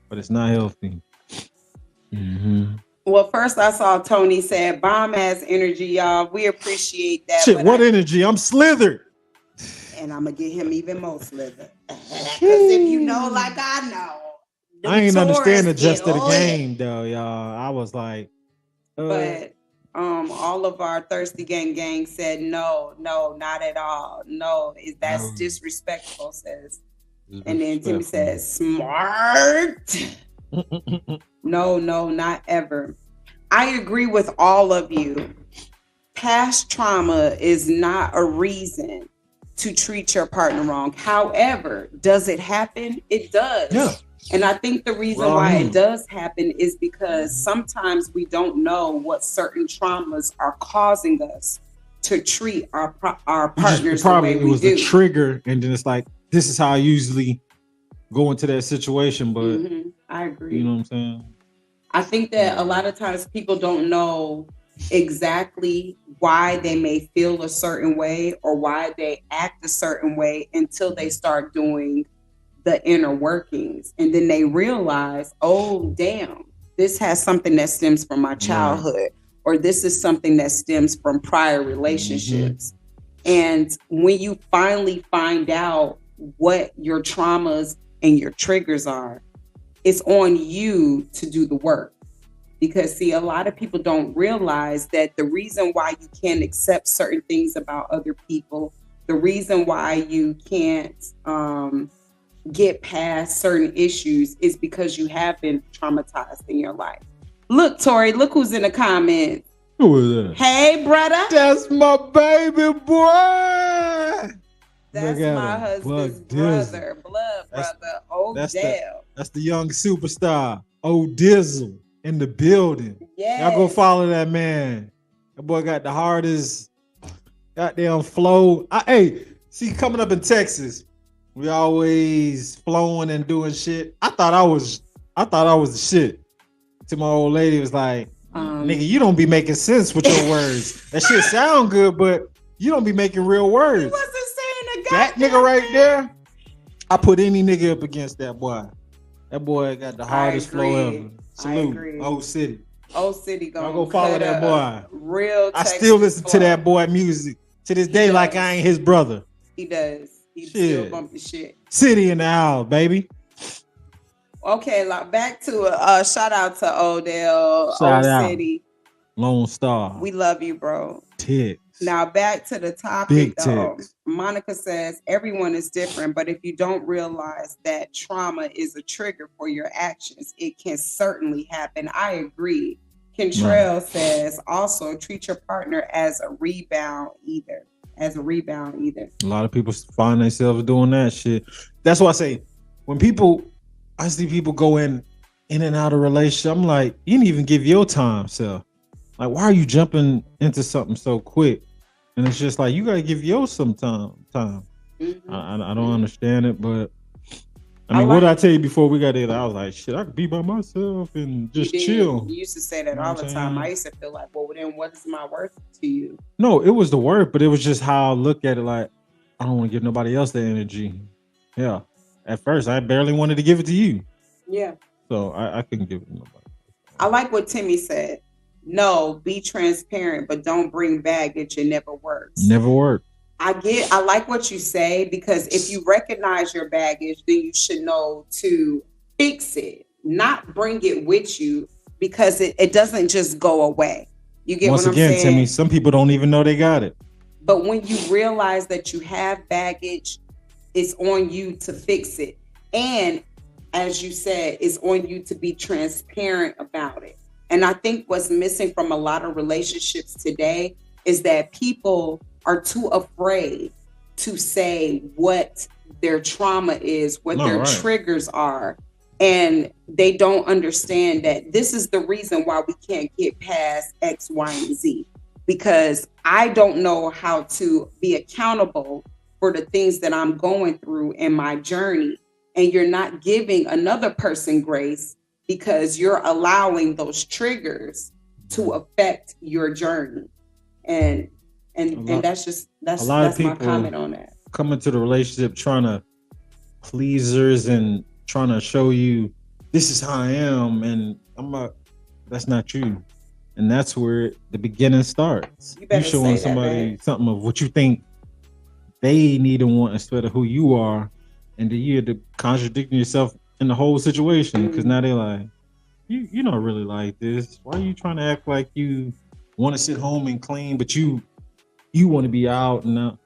but it's not healthy. Mm-hmm. Well, first I saw Tony said bomb ass energy, y'all. We appreciate that. Shit, what energy? I'm slithered. And I'm gonna get him even more slithered. Because if you know, like I know, I ain't understand the gist of the game though, y'all. I was like, but all of our thirsty gang said no, not at all. No, that's disrespectful, says. And then Timmy says smart. No, not ever. I agree with all of you. Past trauma is not a reason to treat your partner wrong. However, does it happen? It does. Yeah. And I think the reason why it does happen is because sometimes we don't know what certain traumas are causing us to treat our partners the way we do. It was a trigger, and then it's like, this is how I usually go into that situation, but I agree. You know what I'm saying? I think that a lot of times people don't know exactly why they may feel a certain way or why they act a certain way until they start doing the inner workings. And then they realize, oh, damn, this has something that stems from my childhood, or this is something that stems from prior relationships. And when you finally find out what your traumas and your triggers are, it's on you to do the work. Because see, a lot of people don't realize that the reason why you can't accept certain things about other people, the reason why you can't get past certain issues is because you have been traumatized in your life. Look, Tori, look who's in the comments. Who is that? Hey, brother. That's my baby boy. That's my husband's brother, blood brother, Odell. That's the young superstar, Dizzle, in the building. Yes. Y'all go follow that man. That boy got the hardest goddamn flow. Hey, see, coming up in Texas, we always flowing and doing shit. I thought I was the shit. To my old lady was like, nigga, you don't be making sense with your words. That shit sound good, but you don't be making real words. He wasn't saying that nigga right there. I put any nigga up against that boy. That boy got the hardest flow ever. Salute, Old City. Old City, I'll go follow that boy. Real. I still listen to that boy music to this day, like I ain't his brother. He does. He still bump the shit. City in the house, baby. Okay, like back to shout out to Odell, Shout Old out. City. Lone Star. We love you, bro. Ticks. Now back to the topic. Big though. ticks. Monica says everyone is different, but if you don't realize that trauma is a trigger for your actions, it can certainly happen. I agree. Kentrell says also treat your partner as a rebound either. A lot of people find themselves doing that shit. That's why I say I see people go in and out of relationship. I'm like, you didn't even give your time, self. Like, why are you jumping into something so quick? And it's just like, you gotta give yours some time. Mm-hmm. I don't understand it, but I mean, what did I tell you before we got there? I was like, shit, I could be by myself and just chill. You used to say that all the time. I used to feel like, well, then what is my worth to you? No, it was the worth, but it was just how I look at it. Like, I don't want to give nobody else the energy. Yeah. At first, I barely wanted to give it to you. Yeah. So I couldn't give it to nobody. I like what Timmy said. No, be transparent, but don't bring baggage. It never works. Never worked. I like what you say, because if you recognize your baggage, then you should know to fix it, not bring it with you, because it doesn't just go away. You get Once what again, I'm saying? Timmy, some people don't even know they got it. But when you realize that you have baggage, it's on you to fix it. And as you said, it's on you to be transparent about it. And I think what's missing from a lot of relationships today is that people are too afraid to say what their trauma is, what their triggers are. And they don't understand that this is the reason why we can't get past X, Y, and Z. Because I don't know how to be accountable for the things that I'm going through in my journey. And you're not giving another person grace because you're allowing those triggers to affect your journey. And that's my comment on that. Come into the relationship trying to pleasers and trying to show you this is how I am, and I'm like, that's not you. And that's where the beginning starts. You showing somebody something of what you think they need and want instead of who you are, and then you're contradicting yourself in the whole situation, because now they're like, you don't really like this. Why are you trying to act like you want to sit home and clean, but you want to be out and out?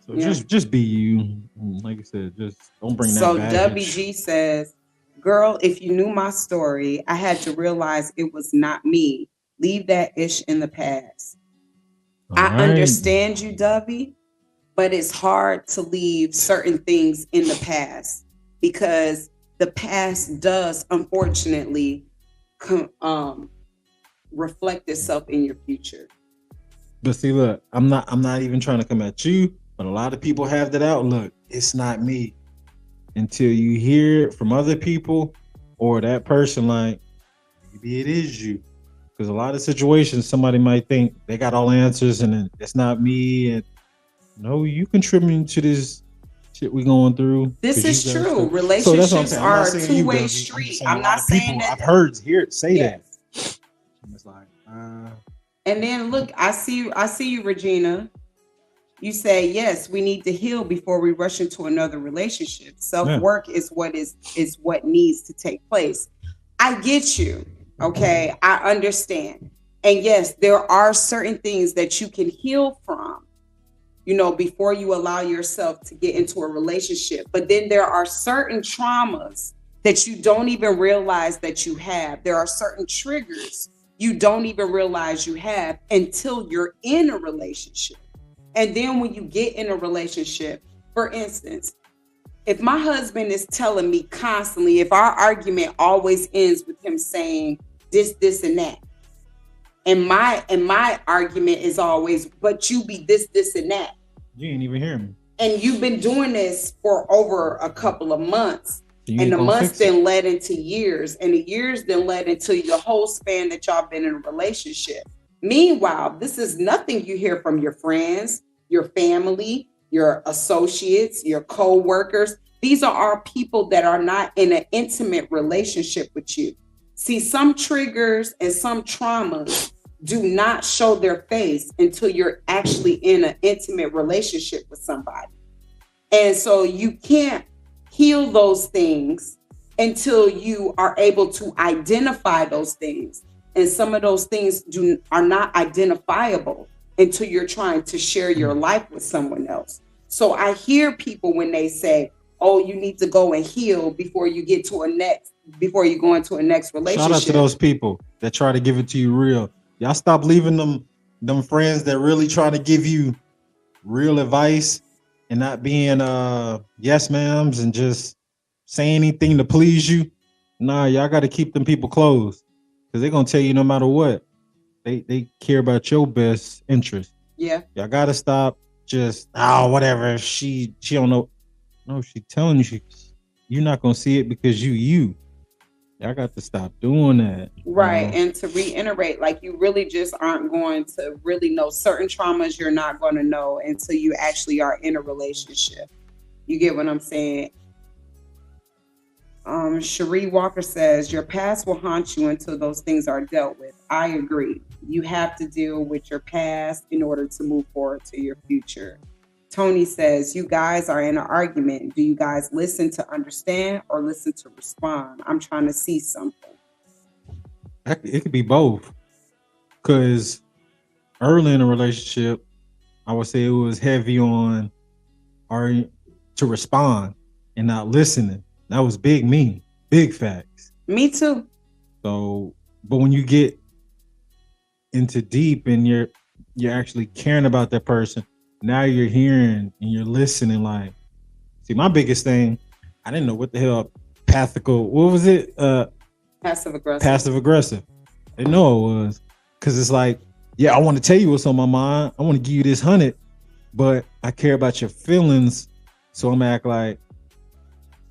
So just be you. Like I said, just don't bring that baggage. WG says, girl, if you knew my story, I had to realize it was not me. Leave that ish in the past. I understand you, Dubby, but it's hard to leave certain things in the past, because the past does unfortunately reflect itself in your future. But see, look, I'm not even trying to come at you, but a lot of people have that outlook. It's not me. Until you hear it from other people or that person, like, maybe it is you. Because a lot of situations, somebody might think they got all the answers and it's not me. And no, you contributing to this shit we going through. This is true. Relationships are a two-way street. I'm not saying that. I've heard say that. It's like, and then look, I see you, Regina. You say, yes, we need to heal before we rush into another relationship. Self-work is what needs to take place. I get you. Okay, I understand. And yes, there are certain things that you can heal from, before you allow yourself to get into a relationship. But then there are certain traumas that you don't even realize that you have. There are certain triggers you don't even realize you have until you're in a relationship. And then when you get in a relationship, for instance, if my husband is telling me constantly, if our argument always ends with him saying this, and that, and my argument is always, but you be this, and that. You ain't even hear me. And you've been doing this for over a couple of months. You And the gonna months fix it. then led into years, and the years then led into the whole span that y'all been in a relationship. Meanwhile, this is nothing you hear from your friends, your family, your associates, your co-workers. These are our people that are not in an intimate relationship with you. See, some triggers and some traumas do not show their face until you're actually in an intimate relationship with somebody. And so you can't heal those things until you are able to identify those things. And some of those things are not identifiable until you're trying to share your life with someone else. So I hear people when they say, oh, you need to go and heal before you go into a next relationship. Shout out to those people that try to give it to you real. Y'all stop leaving them friends that really try to give you real advice and not being yes ma'ams and just say anything to please you. Nah, y'all got to keep them people close because they're gonna tell you no matter what. They care about your best interest. Yeah. Y'all got to stop just whatever. She don't know. No, she telling you you're not gonna see it because you. Y'all got to stop doing that. Right. And to reiterate, like, you really just aren't going to really know certain traumas. You're not going to know until you actually are in a relationship. You get what I'm saying? Cherie Walker says, your past will haunt you until those things are dealt with. I agree. You have to deal with your past in order to move forward to your future. Tony says, you guys are in an argument. Do you guys listen to understand or listen to respond? I'm trying to see something. It could be both. Because early in a relationship, I would say it was heavy on to respond and not listening. That was big facts. Me too. So, but when you get into deep and you're actually caring about that person, now you're hearing and you're listening. Like, see, my biggest thing, I didn't know what the hell what was it? Passive aggressive. Passive aggressive. I didn't know it was, because it's like, yeah, I want to tell you what's on my mind. I want to give you this 100, but I care about your feelings, so I'm act like,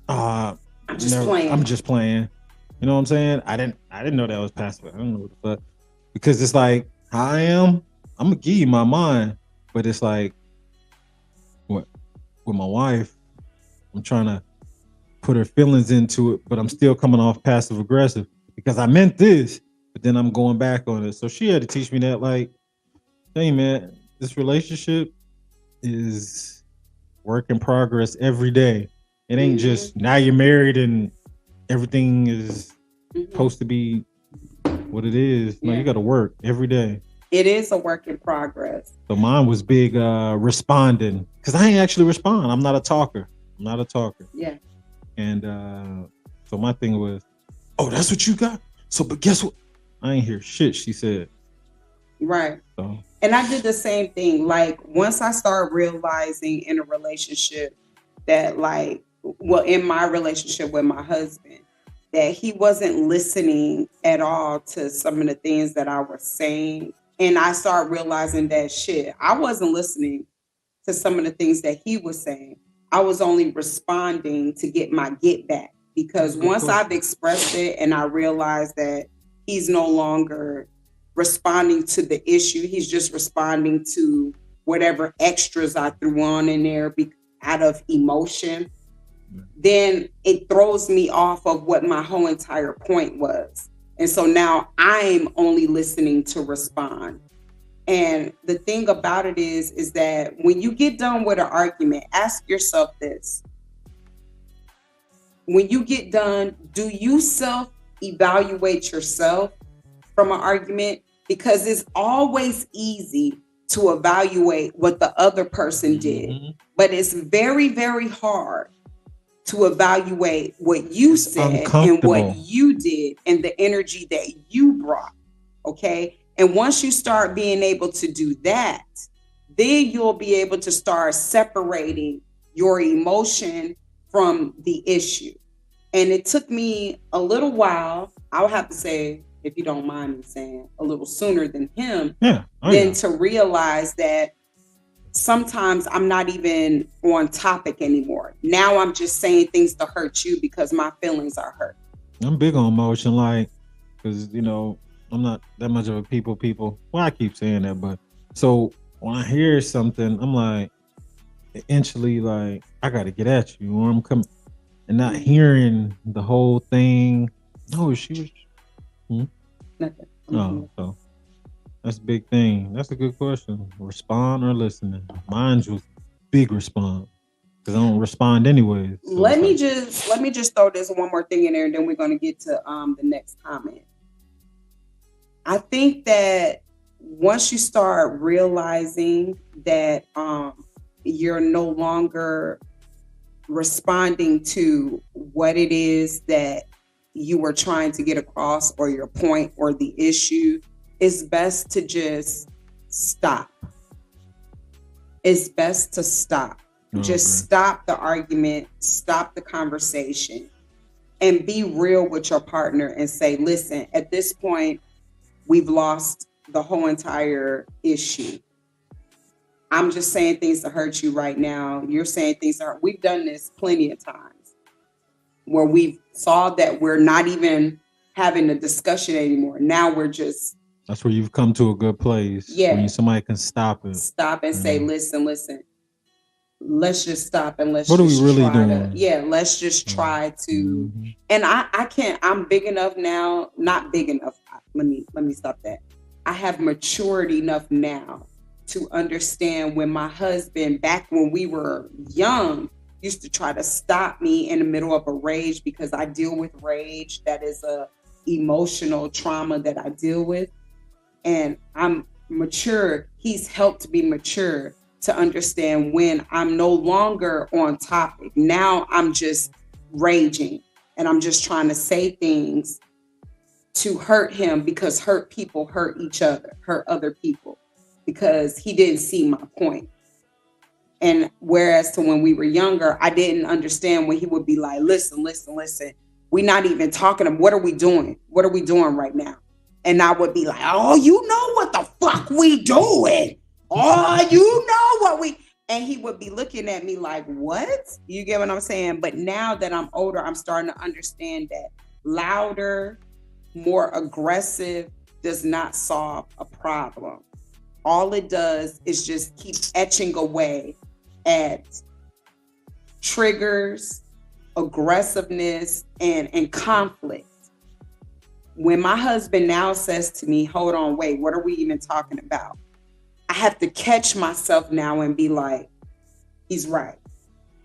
I'm just playing. You know what I'm saying? I didn't know that was passive. I don't know what the fuck, because it's like how I am. I'm gonna give you my mind, but it's like with my wife, I'm trying to put her feelings into it, but I'm still coming off passive aggressive because I meant this, but then I'm going back on it. So she had to teach me that, like, hey man, this relationship is work in progress every day. It ain't just now you're married and everything is supposed to be what it is. No, you got to work every day. It is a work in progress. So mine was big responding, because I ain't actually respond. I'm not a talker. Yeah. And so my thing was, oh, that's what you got? So, but guess what? I ain't hear shit she said. Right. So. And I did the same thing. Like, once I started realizing in a relationship that, like, well, in my relationship with my husband, that he wasn't listening at all to some of the things that I was saying. And I started realizing that I wasn't listening to some of the things that he was saying. I was only responding to get my get back, because once I've expressed it and I realized that he's no longer responding to the issue, he's just responding to whatever extras I threw on in there out of emotion, then it throws me off of what my whole entire point was. And so now I'm only listening to respond. And the thing about it is that when you get done with an argument, ask yourself this. When you get done, do you evaluate yourself from an argument, because it's always easy to evaluate what the other person did, but it's very, very hard to evaluate what you said and what you did and the energy that you brought. Okay. And once you start being able to do that, then you'll be able to start separating your emotion from the issue. And it took me a little while, I'll have to say, if you don't mind me saying, a little sooner than him, to realize that sometimes I'm not even on topic anymore. Now I'm just saying things to hurt you because my feelings are hurt. I'm big on emotion, like, because, you know, I'm not that much of a people. Well, I keep saying that, but so when I hear something, I'm like, eventually, like, I got to get at you, or I'm coming, and not hearing the whole thing. No, she was. Nothing. Oh, so that's a big thing. That's a good question. Respond or listening? Mine was big response, because I don't respond anyway. So let me just throw this one more thing in there, and then we're going to get to the next comment. I think that once you start realizing that you're no longer responding to what it is that you were trying to get across, or your point or the issue, it's best to just stop. It's best to stop. Just stop the argument, stop the conversation, and be real with your partner and say, listen, at this point, we've lost the whole entire issue. I'm just saying things to hurt you right now. You're saying things to hurt. We've done this plenty of times where we've saw that we're not even having a discussion anymore. Now we're just. That's where you've come to a good place. Yeah. When somebody can stop it. Stop and say, listen. Let's just stop and let's. What just are we really doing? Let's just try to. And I can't. I'm big enough now. Not big enough. Let me stop that. I have matured enough now to understand when my husband, back when we were young, used to try to stop me in the middle of a rage, because I deal with rage. That is a emotional trauma that I deal with. And I'm mature. He's helped me mature to understand when I'm no longer on topic. Now I'm just raging and I'm just trying to say things to hurt him, because hurt people hurt each other, hurt other people, because he didn't see my point. And whereas to when we were younger, I didn't understand when he would be like, listen, we're not even talking. What are we doing? What are we doing right now? And I would be like, oh, you know what the fuck we doing? Oh, you know what we, and he would be looking at me like, what? You get what I'm saying? But now that I'm older, I'm starting to understand that louder, more aggressive does not solve a problem. All it does is just keep etching away at triggers, aggressiveness, and conflict. When my husband now says to me, hold on, wait, what are we even talking about? I have to catch myself now and be like, he's right.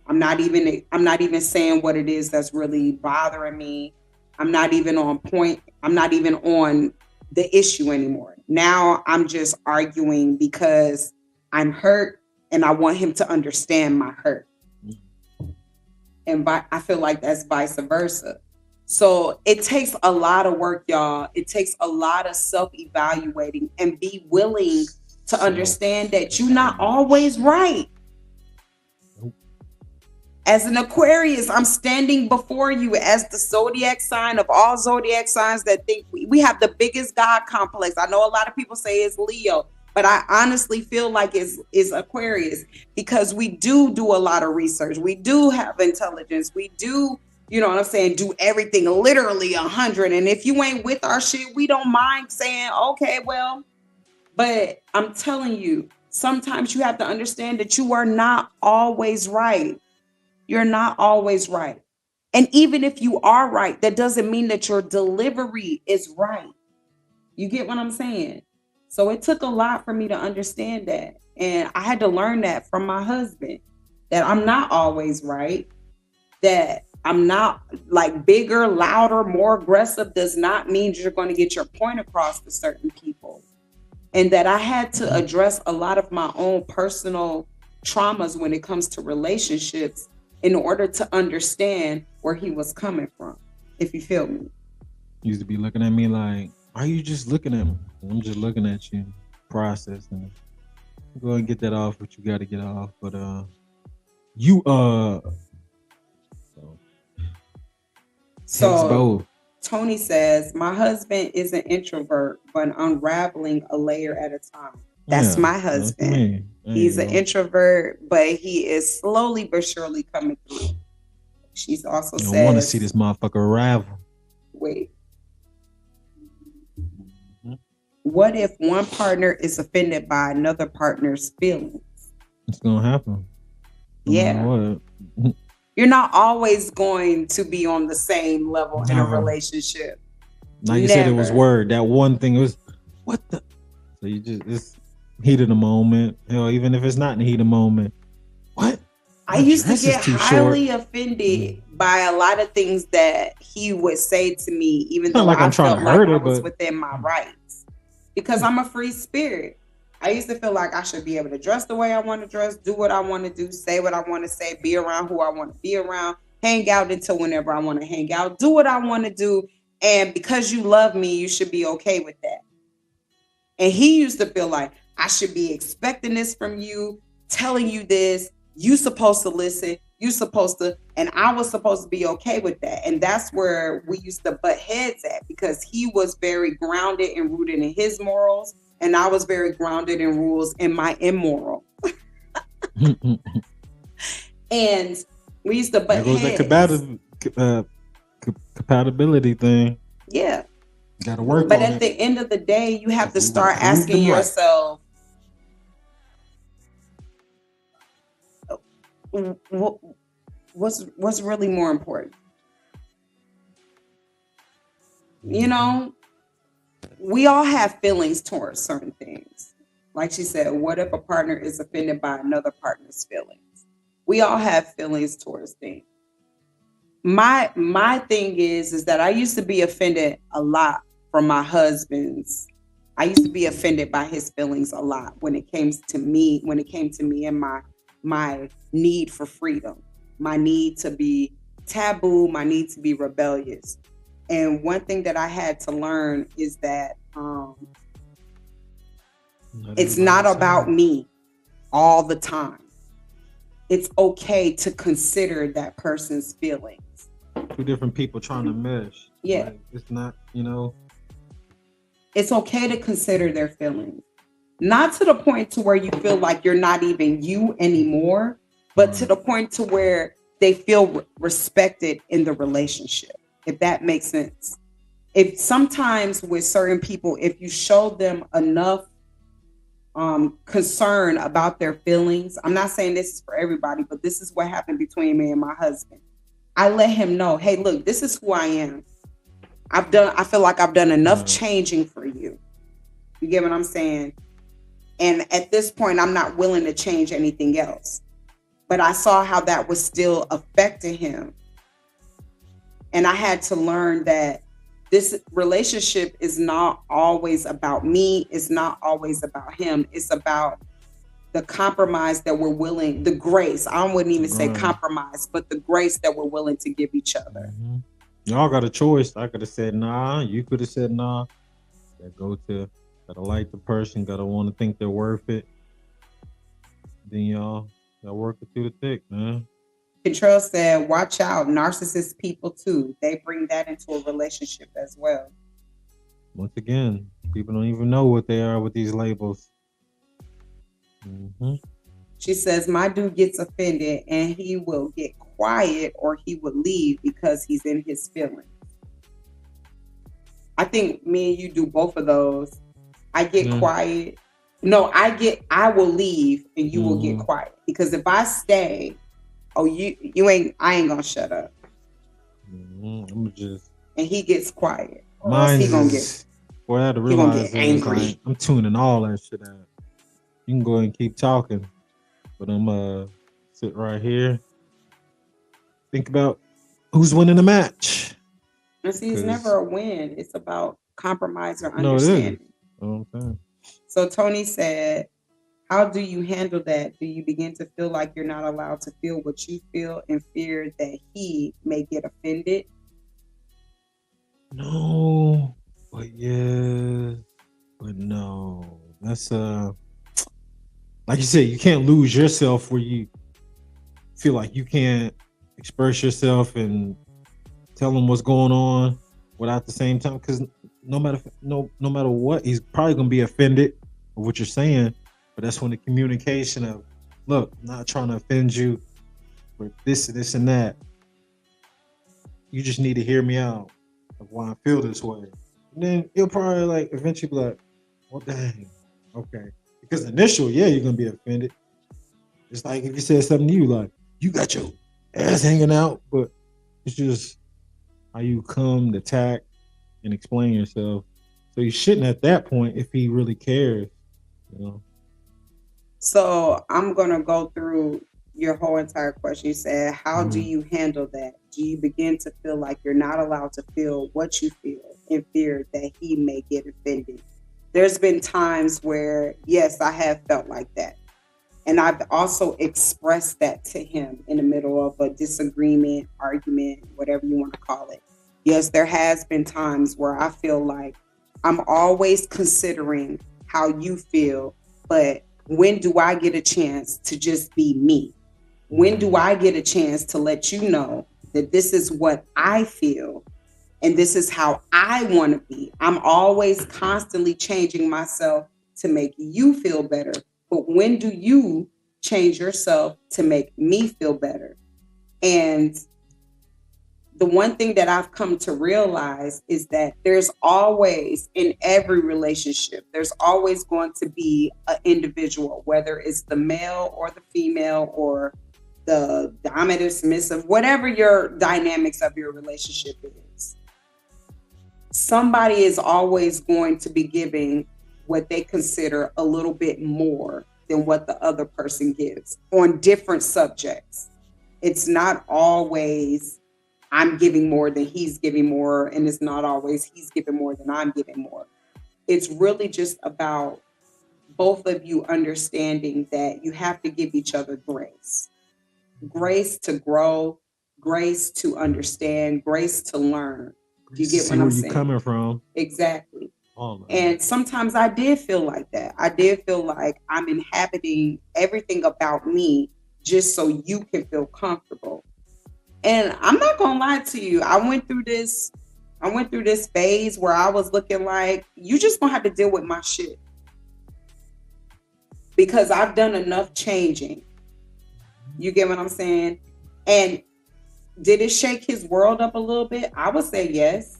I'm not even saying what it is that's really bothering me. I'm not even on point. I'm not even on the issue anymore. Now I'm just arguing because I'm hurt and I want him to understand my hurt. And I feel like that's vice versa. So it takes a lot of work, y'all. It takes a lot of self-evaluating and be willing to understand that you're not always right. As an Aquarius, I'm standing before you as the zodiac sign of all zodiac signs that think we have the biggest God complex. I know a lot of people say it's Leo, but I honestly feel like it's Aquarius, because we do a lot of research. We do have intelligence. We do, you know what I'm saying, do everything literally 100. And if you ain't with our shit, we don't mind saying, okay, well, but I'm telling you, sometimes you have to understand that you are not always right. You're not always right. And even if you are right, that doesn't mean that your delivery is right. You get what I'm saying? So it took a lot for me to understand that. And I had to learn that from my husband, that I'm not always right, that I'm not like bigger, louder, more aggressive does not mean you're going to get your point across to certain people. And that I had to address a lot of my own personal traumas when it comes to relationships in order to understand where he was coming from, if you feel me. You used to be looking at me like, are you just looking at me? I'm just looking at you, processing. Go and get that off what you got to get off. But so Tony says, my husband is an introvert, but unraveling a layer at a time. That's my husband. He's an introvert, but he is slowly but surely coming through. She's also said, I want to see this motherfucker unravel. Wait. What if one partner is offended by another partner's feelings? It's gonna happen. Yeah. You're not always going to be on the same level in a relationship. Like you said, it was word. That one thing was, what the? So you just, it's heat of the moment. Hell, even if it's not in the heat of the moment. What? I used to get highly offended by a lot of things that he would say to me, even though I felt like I was within my rights. Because I'm a free spirit. I used to feel like I should be able to dress the way I want to dress, do what I want to do, say what I want to say, be around who I want to be around, hang out until whenever I want to hang out, do what I want to do. And because you love me, you should be okay with that. And he used to feel like I should be expecting this from you, telling you this, you supposed to listen, you supposed to, and I was supposed to be okay with that. And that's where we used to butt heads at, because he was very grounded and rooted in his morals. And I was very grounded in rules in my immoral. And we used to butt heads. That compatibility thing. Yeah. You gotta work but on at the end of the day, you have to start asking yourself, what's really more important? You know, we all have feelings towards certain things. Like she said, what if a partner is offended by another partner's feelings? We all have feelings towards things. My thing is that I used to be offended a lot from my husband's. I used to be offended by his feelings a lot when it came to me and my need for freedom, my need to be taboo, my need to be rebellious. And one thing that I had to learn is that it's not about me all the time. It's okay to consider that person's feelings. Two different people trying to mesh. Yeah. Like, it's not, you know. It's okay to consider their feelings. Not to the point to where you feel like you're not even you anymore, but to the point to where they feel respected in the relationship, if that makes sense. If sometimes with certain people, if you show them enough concern about their feelings, I'm not saying this is for everybody, but this is what happened between me and my husband. I let him know, hey, look, this is who I am. I feel like I've done enough changing for you. You get what I'm saying? And at this point, I'm not willing to change anything else. But I saw how that was still affecting him. And I had to learn that this relationship is not always about me. It's not always about him. It's about the compromise that we're willing, the grace. I wouldn't even say compromise, but the grace that we're willing to give each other. Mm-hmm. Y'all got a choice. I could have said nah. You could have said nah. Gotta like the person. Gotta want to think they're worth it. Then y'all work it through the thick, man. Control said, watch out, narcissist people too. They bring that into a relationship as well. Once again, people don't even know what they are with these labels. Mm-hmm. She says, my dude gets offended and he will get quiet or he would leave because he's in his feelings. I think me and you do both of those. I get quiet. No, I will leave and you will get quiet. Because if I stay, I ain't gonna shut up. And he gets quiet. He gonna get angry. I'm tuning all that shit out. You can go and keep talking, but I'm sit right here. Think about Who's winning the match? And see, it's never a win. It's about compromise or No, it is. understanding. Okay. So Tony said, how do you handle that? Do you begin to feel like you're not allowed to feel what you feel in fear that he may get offended? No, but yeah, but no. That's like you said, you can't lose yourself where you feel like you can't express yourself and tell him what's going on without the same time, because no matter what, he's probably gonna be offended of what you're saying. But that's when the communication of, look, I'm not trying to offend you with this and that. You just need to hear me out of why I feel this way. And then he'll probably like eventually be like, well, dang, okay. Because initially, yeah, you're gonna be offended. It's like if he said something to you, like, you got your ass hanging out, but it's just how you come to tact and explain yourself. So you shouldn't at that point if he really cares, you know. So I'm gonna go through your whole entire question. You said, how do you handle that? Do you begin to feel like you're not allowed to feel what you feel in fear that he may get offended? There's been times where, yes, I have felt like that. And I've also expressed that to him in the middle of a disagreement, argument, whatever you want to call it. Yes, there has been times where I feel like I'm always considering how you feel, but when do I get a chance to just be me? When do I get a chance to let you know that this is what I feel and this is how I want to be? I'm always constantly changing myself to make you feel better. But when do you change yourself to make me feel better? And the one thing that I've come to realize is that there's always, in every relationship, there's always going to be an individual, whether it's the male or the female or the dominant, submissive, whatever your dynamics of your relationship is. Somebody is always going to be giving what they consider a little bit more than what the other person gives on different subjects. It's not always I'm giving more than he's giving more, and it's not always he's giving more than I'm giving more. It's really just about both of you understanding that you have to give each other grace. Grace to grow, grace to understand, grace to learn. Do you get what I'm saying? Where you coming from? Exactly. Oh, and sometimes I did feel like that. I did feel like I'm inhabiting everything about me just so you can feel comfortable. And I'm not gonna lie to you. I went through this phase where I was looking like, you just gonna have to deal with my shit. Because I've done enough changing. You get what I'm saying? And did it shake his world up a little bit? I would say yes.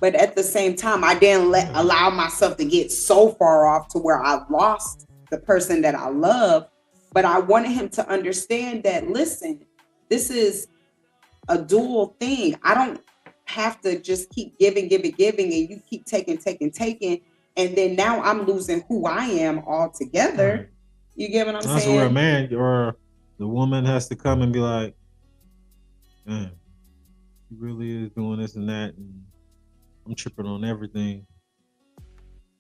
But at the same time, I didn't allow myself to get so far off to where I lost the person that I love. But I wanted him to understand that, listen, this is a dual thing. I don't have to just keep giving, and you keep taking. And then now I'm losing who I am altogether. Right. You get what I'm saying? That's where a man or the woman has to come and be like, man, he really is doing this and that, and I'm tripping on everything.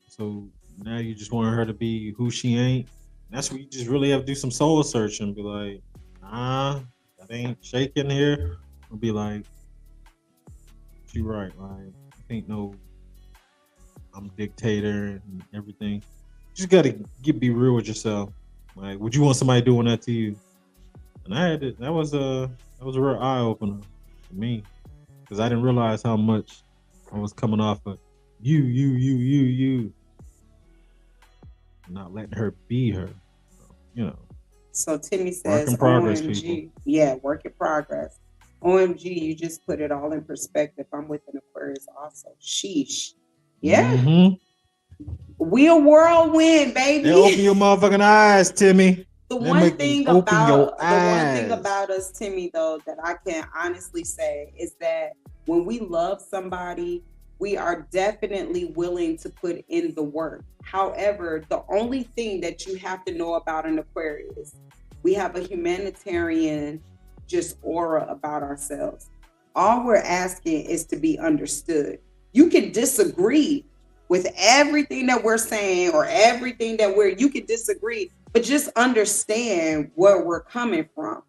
So now you just want her to be who she ain't. That's where you just really have to do some soul searching and be like, nah, that ain't shaking here. Or be like, she right, like, I think no, I'm a dictator and everything. You just gotta be real with yourself. Like, would you want somebody doing that to you? And I had it. That was a real eye opener for me, because I didn't realize how much I was coming off of you, not letting her be her. So, you know. So Timmy says, work in progress, OMG. people. Yeah, work in progress. OMG, you just put it all in perspective. I'm with an Aquarius also. Sheesh. Yeah. Mm-hmm. We a whirlwind, baby. They open your motherfucking eyes, Timmy. The one thing about us, Timmy, though, that I can honestly say is that when we love somebody, we are definitely willing to put in the work. However, the only thing that you have to know about an Aquarius, we have a humanitarian just aura about ourselves. All we're asking is to be understood. You can disagree with everything that we're saying or everything that you can disagree, but just understand where we're coming from.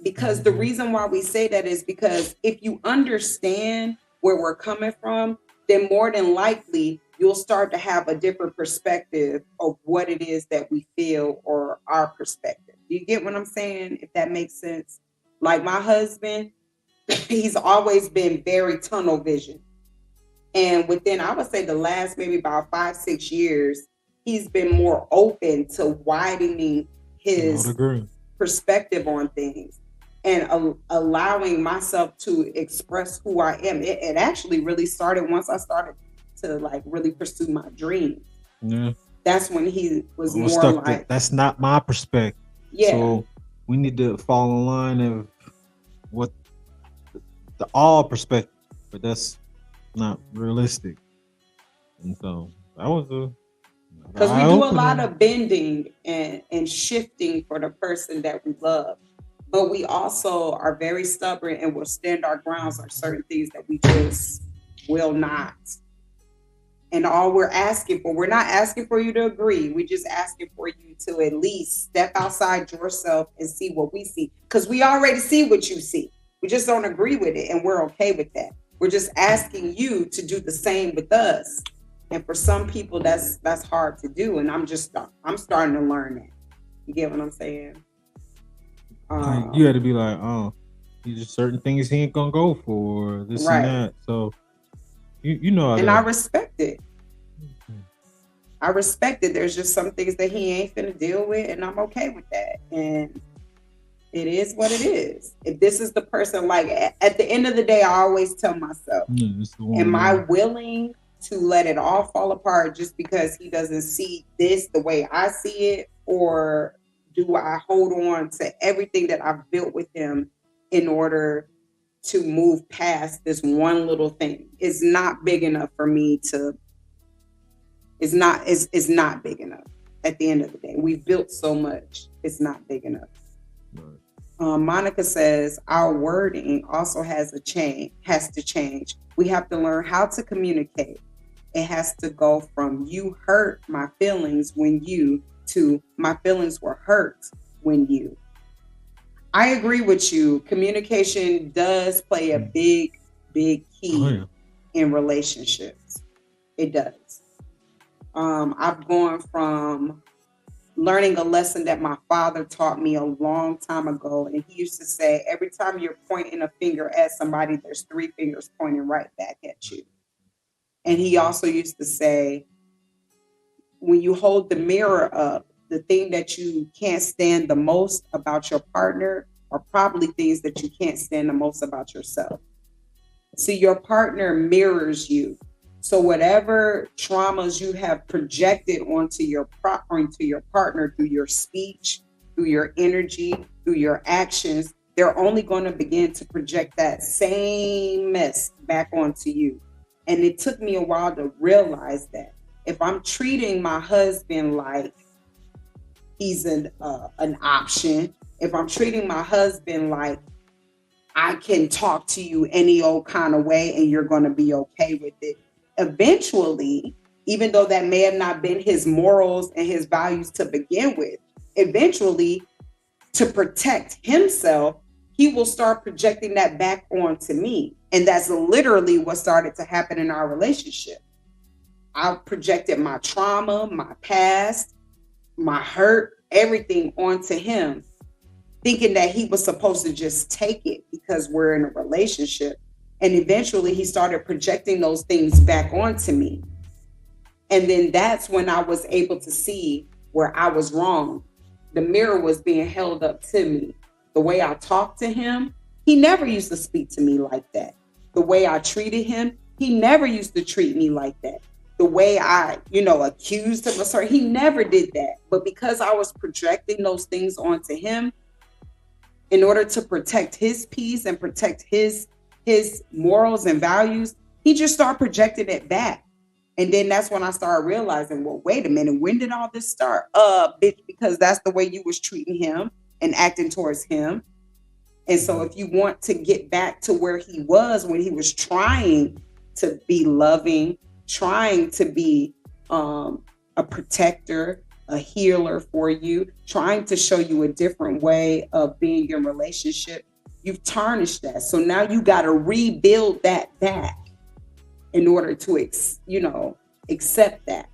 Because the reason why we say that is because if you understand where we're coming from, then more than likely you'll start to have a different perspective of what it is that we feel or our perspective. Do you get what I'm saying? If that makes sense. Like my husband, he's always been very tunnel vision. And within, I would say the last maybe about 5-6 years, he's been more open to widening his perspective on things and allowing myself to express who I am. It actually really started once I started to like really pursue my dreams. Yeah. That's when he was more stuck like, that's not my perspective. Yeah. So we need to fall in line of what the all perspective, but that's not realistic. And so that was because we do a lot of bending and shifting for the person that we love. But we also are very stubborn and will stand our grounds on certain things that we just will not. And all we're asking for, we're not asking for you to agree. We're just asking for you to at least step outside yourself and see what we see. Because we already see what you see. We just don't agree with it, and we're okay with that. We're just asking you to do the same with us. And for some people, that's hard to do. And I'm starting to learn that. You get what I'm saying? You had to be like, oh, these are certain things he ain't gonna go for, this right. and that. So you know, and I respect it. I respect it. There's just some things that he ain't finna deal with, and I'm okay with that. And it is what it is. If this is the person, like at the end of the day, I always tell myself, am I willing to let it all fall apart just because he doesn't see this the way I see it? Or do I hold on to everything that I've built with him in order to move past this one little thing? It's not big enough for me to, it's not big enough at the end of the day. We've built so much, it's not big enough. Right. Monica says, our wording also has to change. We have to learn how to communicate. It has to go from you hurt my feelings when you to my feelings were hurt when you. I agree with you. Communication does play a big key in relationships. It does. I've gone from learning a lesson that my father taught me a long time ago. And he used to say, every time you're pointing a finger at somebody, there's 3 fingers pointing right back at you. And he also used to say, when you hold the mirror up, the thing that you can't stand the most about your partner are probably things that you can't stand the most about yourself. See, your partner mirrors you. So whatever traumas you have projected onto your partner through your speech, through your energy, through your actions, they're only going to begin to project that same mess back onto you. And it took me a while to realize that if I'm treating my husband like he's an option, if I'm treating my husband like I can talk to you any old kind of way and you're going to be okay with it, eventually, even though that may have not been his morals and his values to begin with, eventually, to protect himself, he will start projecting that back onto me. And that's literally what started to happen in our relationship. I projected my trauma, my past, my hurt, everything onto him, thinking that he was supposed to just take it because we're in a relationship. And eventually he started projecting those things back onto me. And then that's when I was able to see where I was wrong. The mirror was being held up to me. The way I talked to him, he never used to speak to me like that. The way I treated him, he never used to treat me like that. The way I, accused him of sorry, he never did that. But because I was projecting those things onto him, in order to protect his peace and protect his morals and values, he just started projecting it back. And then that's when I started realizing, well, wait a minute, when did all this start? Bitch, because that's the way you was treating him and acting towards him. And so if you want to get back to where he was when he was trying to be loving, trying to be a protector, a healer for you, trying to show you a different way of being in relationship, you've tarnished that. So now you got to rebuild that back in order to, accept that.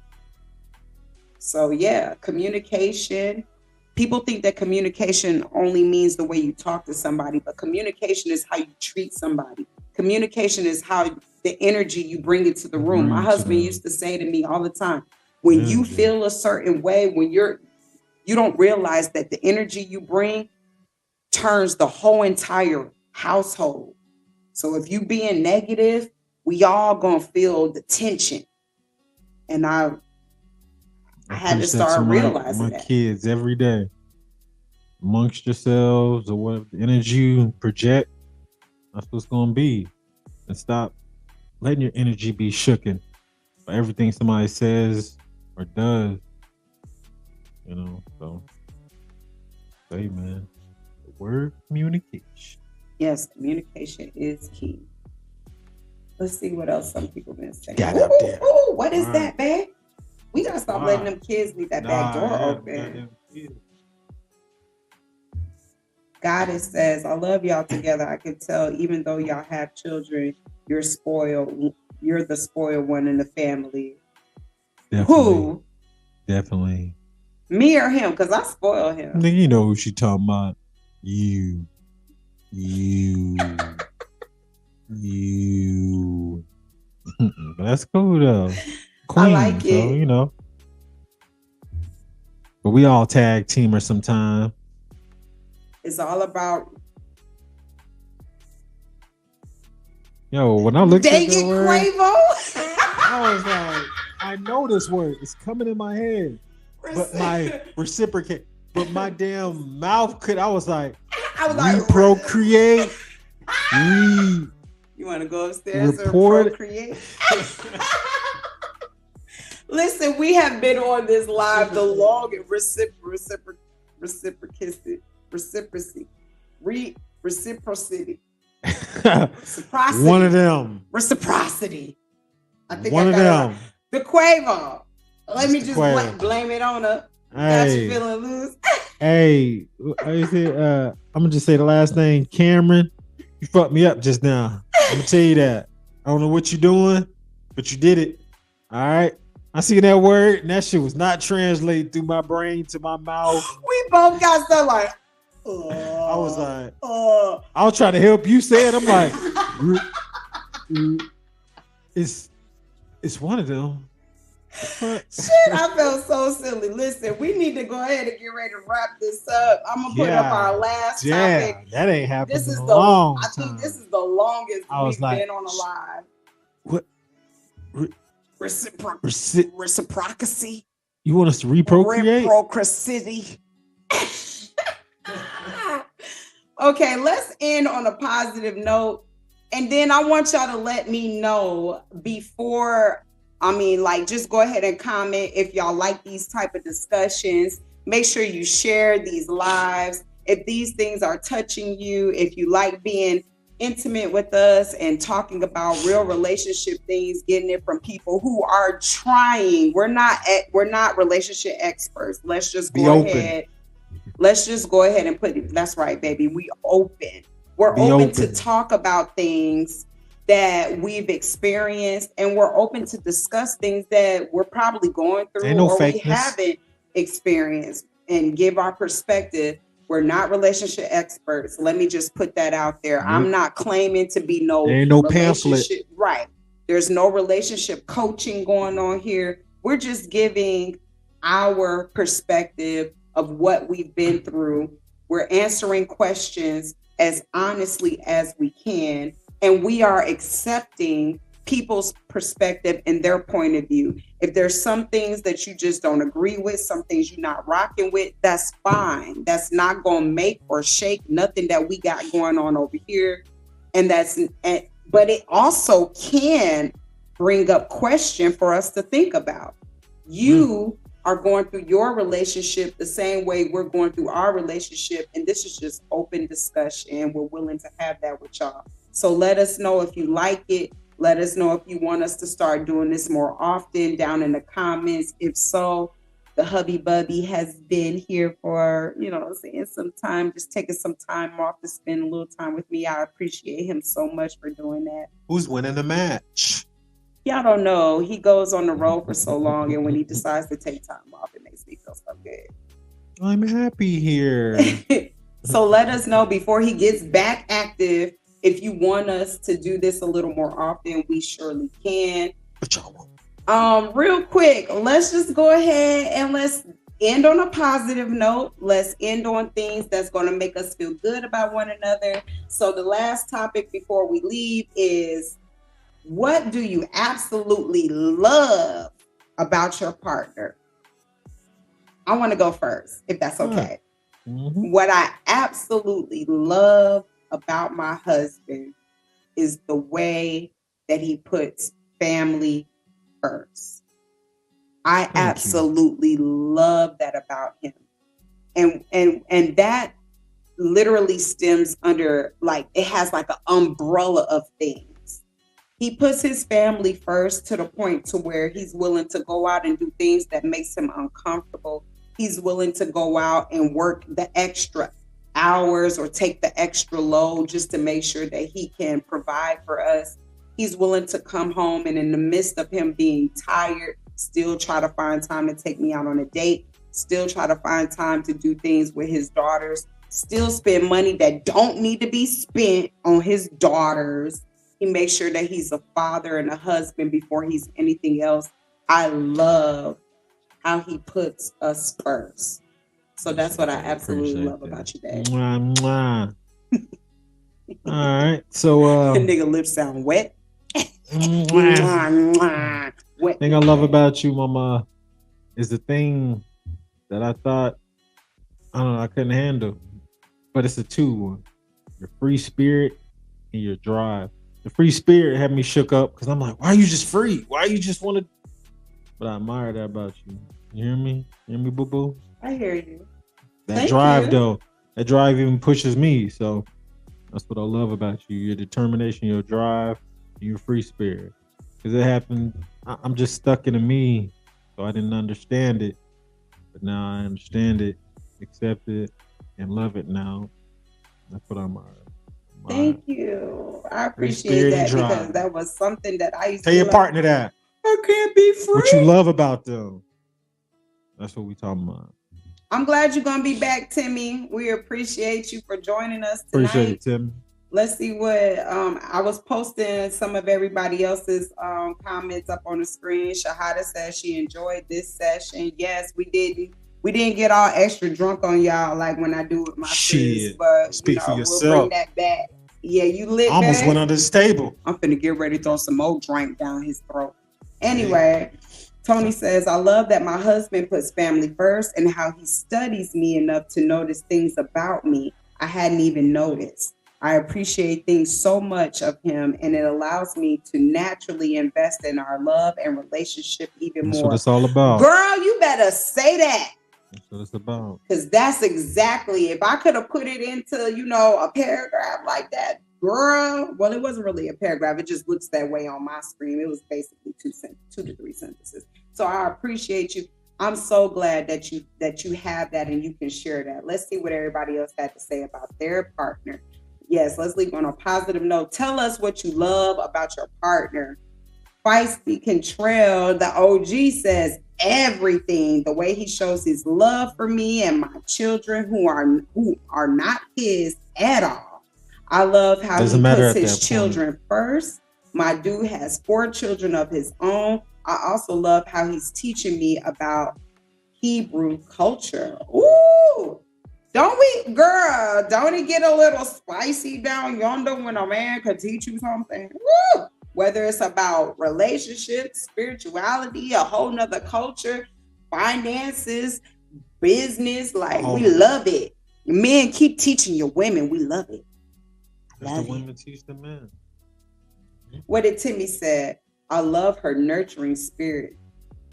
So yeah, communication. People think that communication only means the way you talk to somebody, but communication is how you treat somebody. Communication is how the energy you bring into the room. My husband used to say to me all the time, when you feel a certain way, when you don't realize that the energy you bring turns the whole entire household. So if you being negative, we all gonna feel the tension. And I had to start realizing my kids every day. Amongst yourselves or whatever the energy you project, that's what's gonna be. And stop letting your energy be shooken by everything somebody says or does. So say, man, the word communication. Yes, communication is key. Let's see what else some people been saying. Got out there. Ooh, what is that, babe? We gotta stop letting them kids leave that back door open. Goddess says, I love y'all together. I can tell, even though y'all have children, you're spoiled. You're the spoiled one in the family. Definitely. Who? Definitely. Me or him? Because I spoil him. Nigga, you know who she talking about. You. But that's cool though. Queen, I like it. So, But we all tag teamers sometime. It's all about when I looked at David the word, Quavo. I was like, I know this word. It's coming in my head. But my reciprocate, but my damn mouth I was like, procreate. You want to go upstairs report, and procreate? Listen, we have been on this live the longest. Reciprocity. One of them. Reciprocity. I think one I of got them. The Quavo. Let me just Quavo. blame it on her. Hey. Got you feeling loose. Hey, I'm gonna just say the last name, Cameron. You fucked me up just now. I'm gonna tell you that. I don't know what you're doing, but you did it. All right. I see that word, and that shit was not translated through my brain to my mouth. We both got stuff like. I was like, I was trying to help you say it. I'm like, it's one of them. Shit, I felt so silly. Listen, we need to go ahead and get ready to wrap this up. I'm gonna put up our last topic. That ain't happened. This is in a long I time. think this is the longest we've been on a live. What? Reciprocity. You want us to reprocreate? Reciprocity. Okay, let's end on a positive note. And then I want y'all to let me know before, just go ahead and comment if y'all like these type of discussions. Make sure you share these lives. If these things are touching you, if you like being intimate with us and talking about real relationship things, getting it from people who are trying. We're not relationship experts. Let's just go ahead. Let's just go ahead and put it. That's right, baby. We're open to talk about things that we've experienced, and we're open to discuss things that we're probably going through or we haven't experienced and give our perspective. We're not relationship experts. Let me just put that out there. I'm not claiming to be no pamphlet. Right. There's no relationship coaching going on here. We're just giving our perspective of what we've been through. We're answering questions as honestly as we can, and we are accepting people's perspective and their point of view. If there's some things that you just don't agree with, some things you're not rocking with, that's fine. That's not going to make or shake nothing that we got going on over here. But it also can bring up question for us to think about. You are going through your relationship the same way we're going through our relationship. And this is just open discussion. We're willing to have that with y'all. So let us know if you like it. Let us know if you want us to start doing this more often down in the comments. If so, the hubby bubby has been here for, saying some time, just taking some time off to spend a little time with me. I appreciate him so much for doing that. Who's winning the match? Y'all don't know. He goes on the road for so long, and when he decides to take time off, it makes me feel so good. I'm happy here. So let us know before he gets back active. If you want us to do this a little more often, we surely can. But y'all won't. Real quick, let's just go ahead and let's end on a positive note. Let's end on things that's going to make us feel good about one another. So the last topic before we leave is, what do you absolutely love about your partner? I want to go first, if that's okay. Mm-hmm. What I absolutely love about my husband is the way that he puts family first. I absolutely love that about him. And that literally stems under, like, it has like an umbrella of things. He puts his family first to the point to where he's willing to go out and do things that makes him uncomfortable. He's willing to go out and work the extra hours or take the extra load just to make sure that he can provide for us. He's willing to come home and in the midst of him being tired, still try to find time to take me out on a date, still try to find time to do things with his daughters, still spend money that don't need to be spent on his daughters. He makes sure that he's a father and a husband before he's anything else. I love how he puts us first. So that's what I absolutely love about you, Dad. Mwah, mwah. All right. So the nigga lips sound wet. Wet. Thing I love about you, Mama, is the thing that I thought I couldn't handle. But it's a two. Your free spirit and your drive. The free spirit had me shook up because I'm like, why are you just free? Why you just want to? But I admire that about you. You hear me? You hear me, boo boo? I hear you. That drive, though, that drive even pushes me. So that's what I love about you. Your determination, your drive, and your free spirit. Because it happened, I'm just stuck in me, so I didn't understand it. But now I understand it, accept it, and love it now. That's what I'm admiring. Thank you. I appreciate that because that was something that I used to tell your partner that. I can't be free. What you love about them. That's what we talking about. I'm glad you're gonna be back, Timmy. We appreciate you for joining us tonight. Appreciate it, Timmy. Let's see what I was posting some of everybody else's comments up on the screen. Shahada says she enjoyed this session. Yes, we didn't get all extra drunk on y'all like when I do with my sis, but speak for yourself. We'll bring that back. Yeah, you lit. I almost went under this table. I'm finna get ready to throw some more drink down his throat. Anyway, Tony says, I love that my husband puts family first and how he studies me enough to notice things about me I hadn't even noticed. I appreciate things so much of him, and it allows me to naturally invest in our love and relationship even more. That's what it's all about. Girl, you better say that. That's what it's about. Because that's exactly, if I could have put it into, a paragraph like that, girl, well, it wasn't really a paragraph. It just looks that way on my screen. It was basically 2 to 3 sentences. So I appreciate you. I'm so glad that you have that and you can share that. Let's see what everybody else had to say about their partner. Yes, let's leave on a positive note. Tell us what you love about your partner. Feisty Contrail, the OG, says everything. The way he shows his love for me and my children who are not his at all. I love how he puts his children first. My dude has 4 children of his own. I also love how he's teaching me about Hebrew culture. Ooh, don't it get a little spicy down yonder when a man could teach you something? Woo! Whether it's about relationships, spirituality, a whole nother culture, finances, business, we love it. Men, keep teaching your women. We love it. Let the women teach the men. What did Timmy say? I love her nurturing spirit.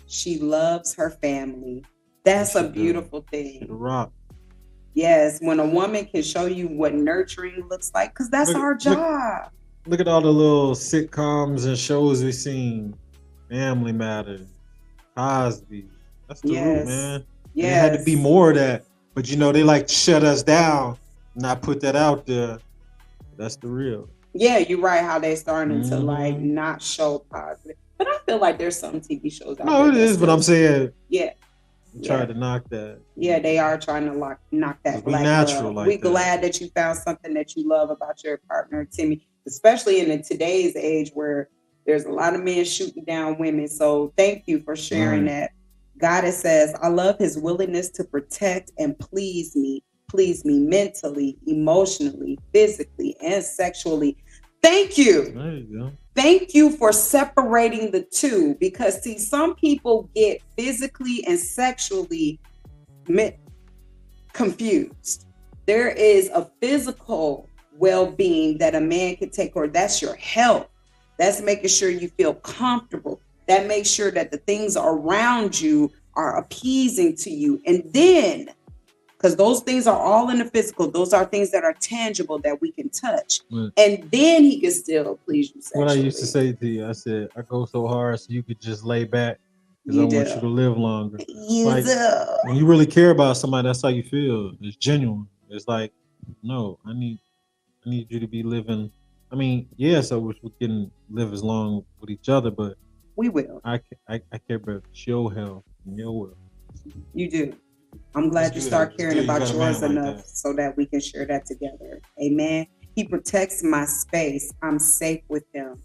She loves her family. That's She a does. beautiful She thing. the rock. Yes, when a woman can show you what nurturing looks like, because that's our job. Look at all the little sitcoms and shows we seen. Family Matters, Cosby. That's the root, Yes. man. And Yes. it had to be more of that. But they like to shut us down, not put that out there. That's the real. Yeah, you're right. How they starting to like Mhm. not show positive, but I feel like there's some TV shows out No, there. it is, but I'm saying yeah, we tried to knock that. yeah, they are trying to knock that We black natural love. like We that. glad that you found something that you love about your partner, Timmy, especially in today's age where there's a lot of men shooting down women. So thank you for sharing Right. that. Goddess says, I love his willingness to protect and please me mentally, emotionally, physically, and sexually. Thank you. There you go. Thank you for separating the two, because see, some people get physically and sexually confused. There is a physical well-being that a man can take, or that's your health. That's making sure you feel comfortable. That makes sure that the things around you are appeasing to you. And then, because those things are all in the physical, those are things that are tangible that we can touch. Right. And then he can still please you sexually. What I used to say to you, I said, I go so hard so you could just lay back because I You want do. you to live longer. You Like, do. when you really care about somebody, that's how you feel. It's genuine. It's like, no, I need you to be living. I mean, yes, I wish we can live as long with each other, but We will. I care about your health and your will. You do. I'm glad It's you good. start It's caring good you about got a yours man like enough that. so that we can share that together. Amen. He protects my space. I'm safe with him.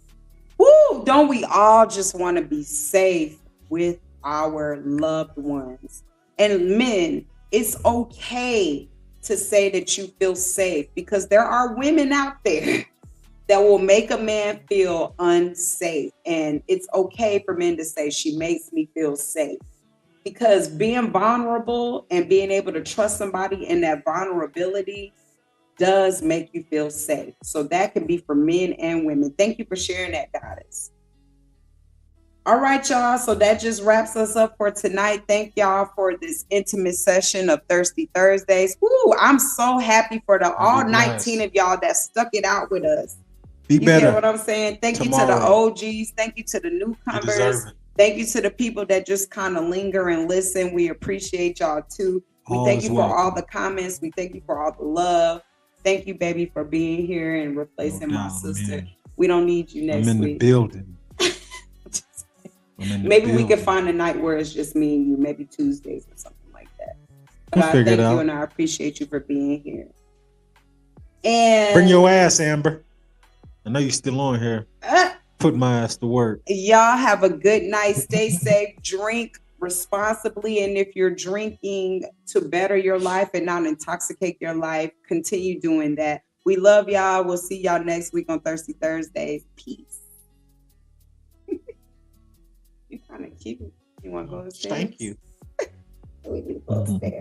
Woo! Don't we all just want to be safe with our loved ones? And men, it's okay to say that you feel safe, because there are women out there that will make a man feel unsafe. And it's okay for men to say, she makes me feel safe. Because being vulnerable and being able to trust somebody in that vulnerability does make you feel safe. So that can be for men and women. Thank you for sharing that, Goddess. All right, y'all. So that just wraps us up for tonight. Thank y'all for this intimate session of Thirsty Thursdays. Woo, I'm so happy for all 19 of y'all that stuck it out with us. Be You better. get what I'm saying? Thank you to the tomorrow. OGs. Thank you to the You newcomers. deserve it. Thank you to the people that just kind of linger and listen. We appreciate y'all too. We All thank is you for all welcome. the comments. We thank you for all the love. Thank you, baby, for being here and replacing my doubt, sister. man. We don't need you next I'm in the week. building. I'm in the Maybe we building. can find a night where it's just me and you, maybe Tuesdays or something like that. But We'll I figure it thank you out. and I appreciate you for being here. And Bring your ass, Amber. I know you're still on here. Put my ass to work. Y'all have a good night. Stay safe. Drink responsibly. And if you're drinking to better your life and not intoxicate your life, continue doing that. We love y'all. We'll see y'all next week on Thirsty Thursdays. Peace. You kind of cute. You want to go upstairs? Thank you. We need to go upstairs.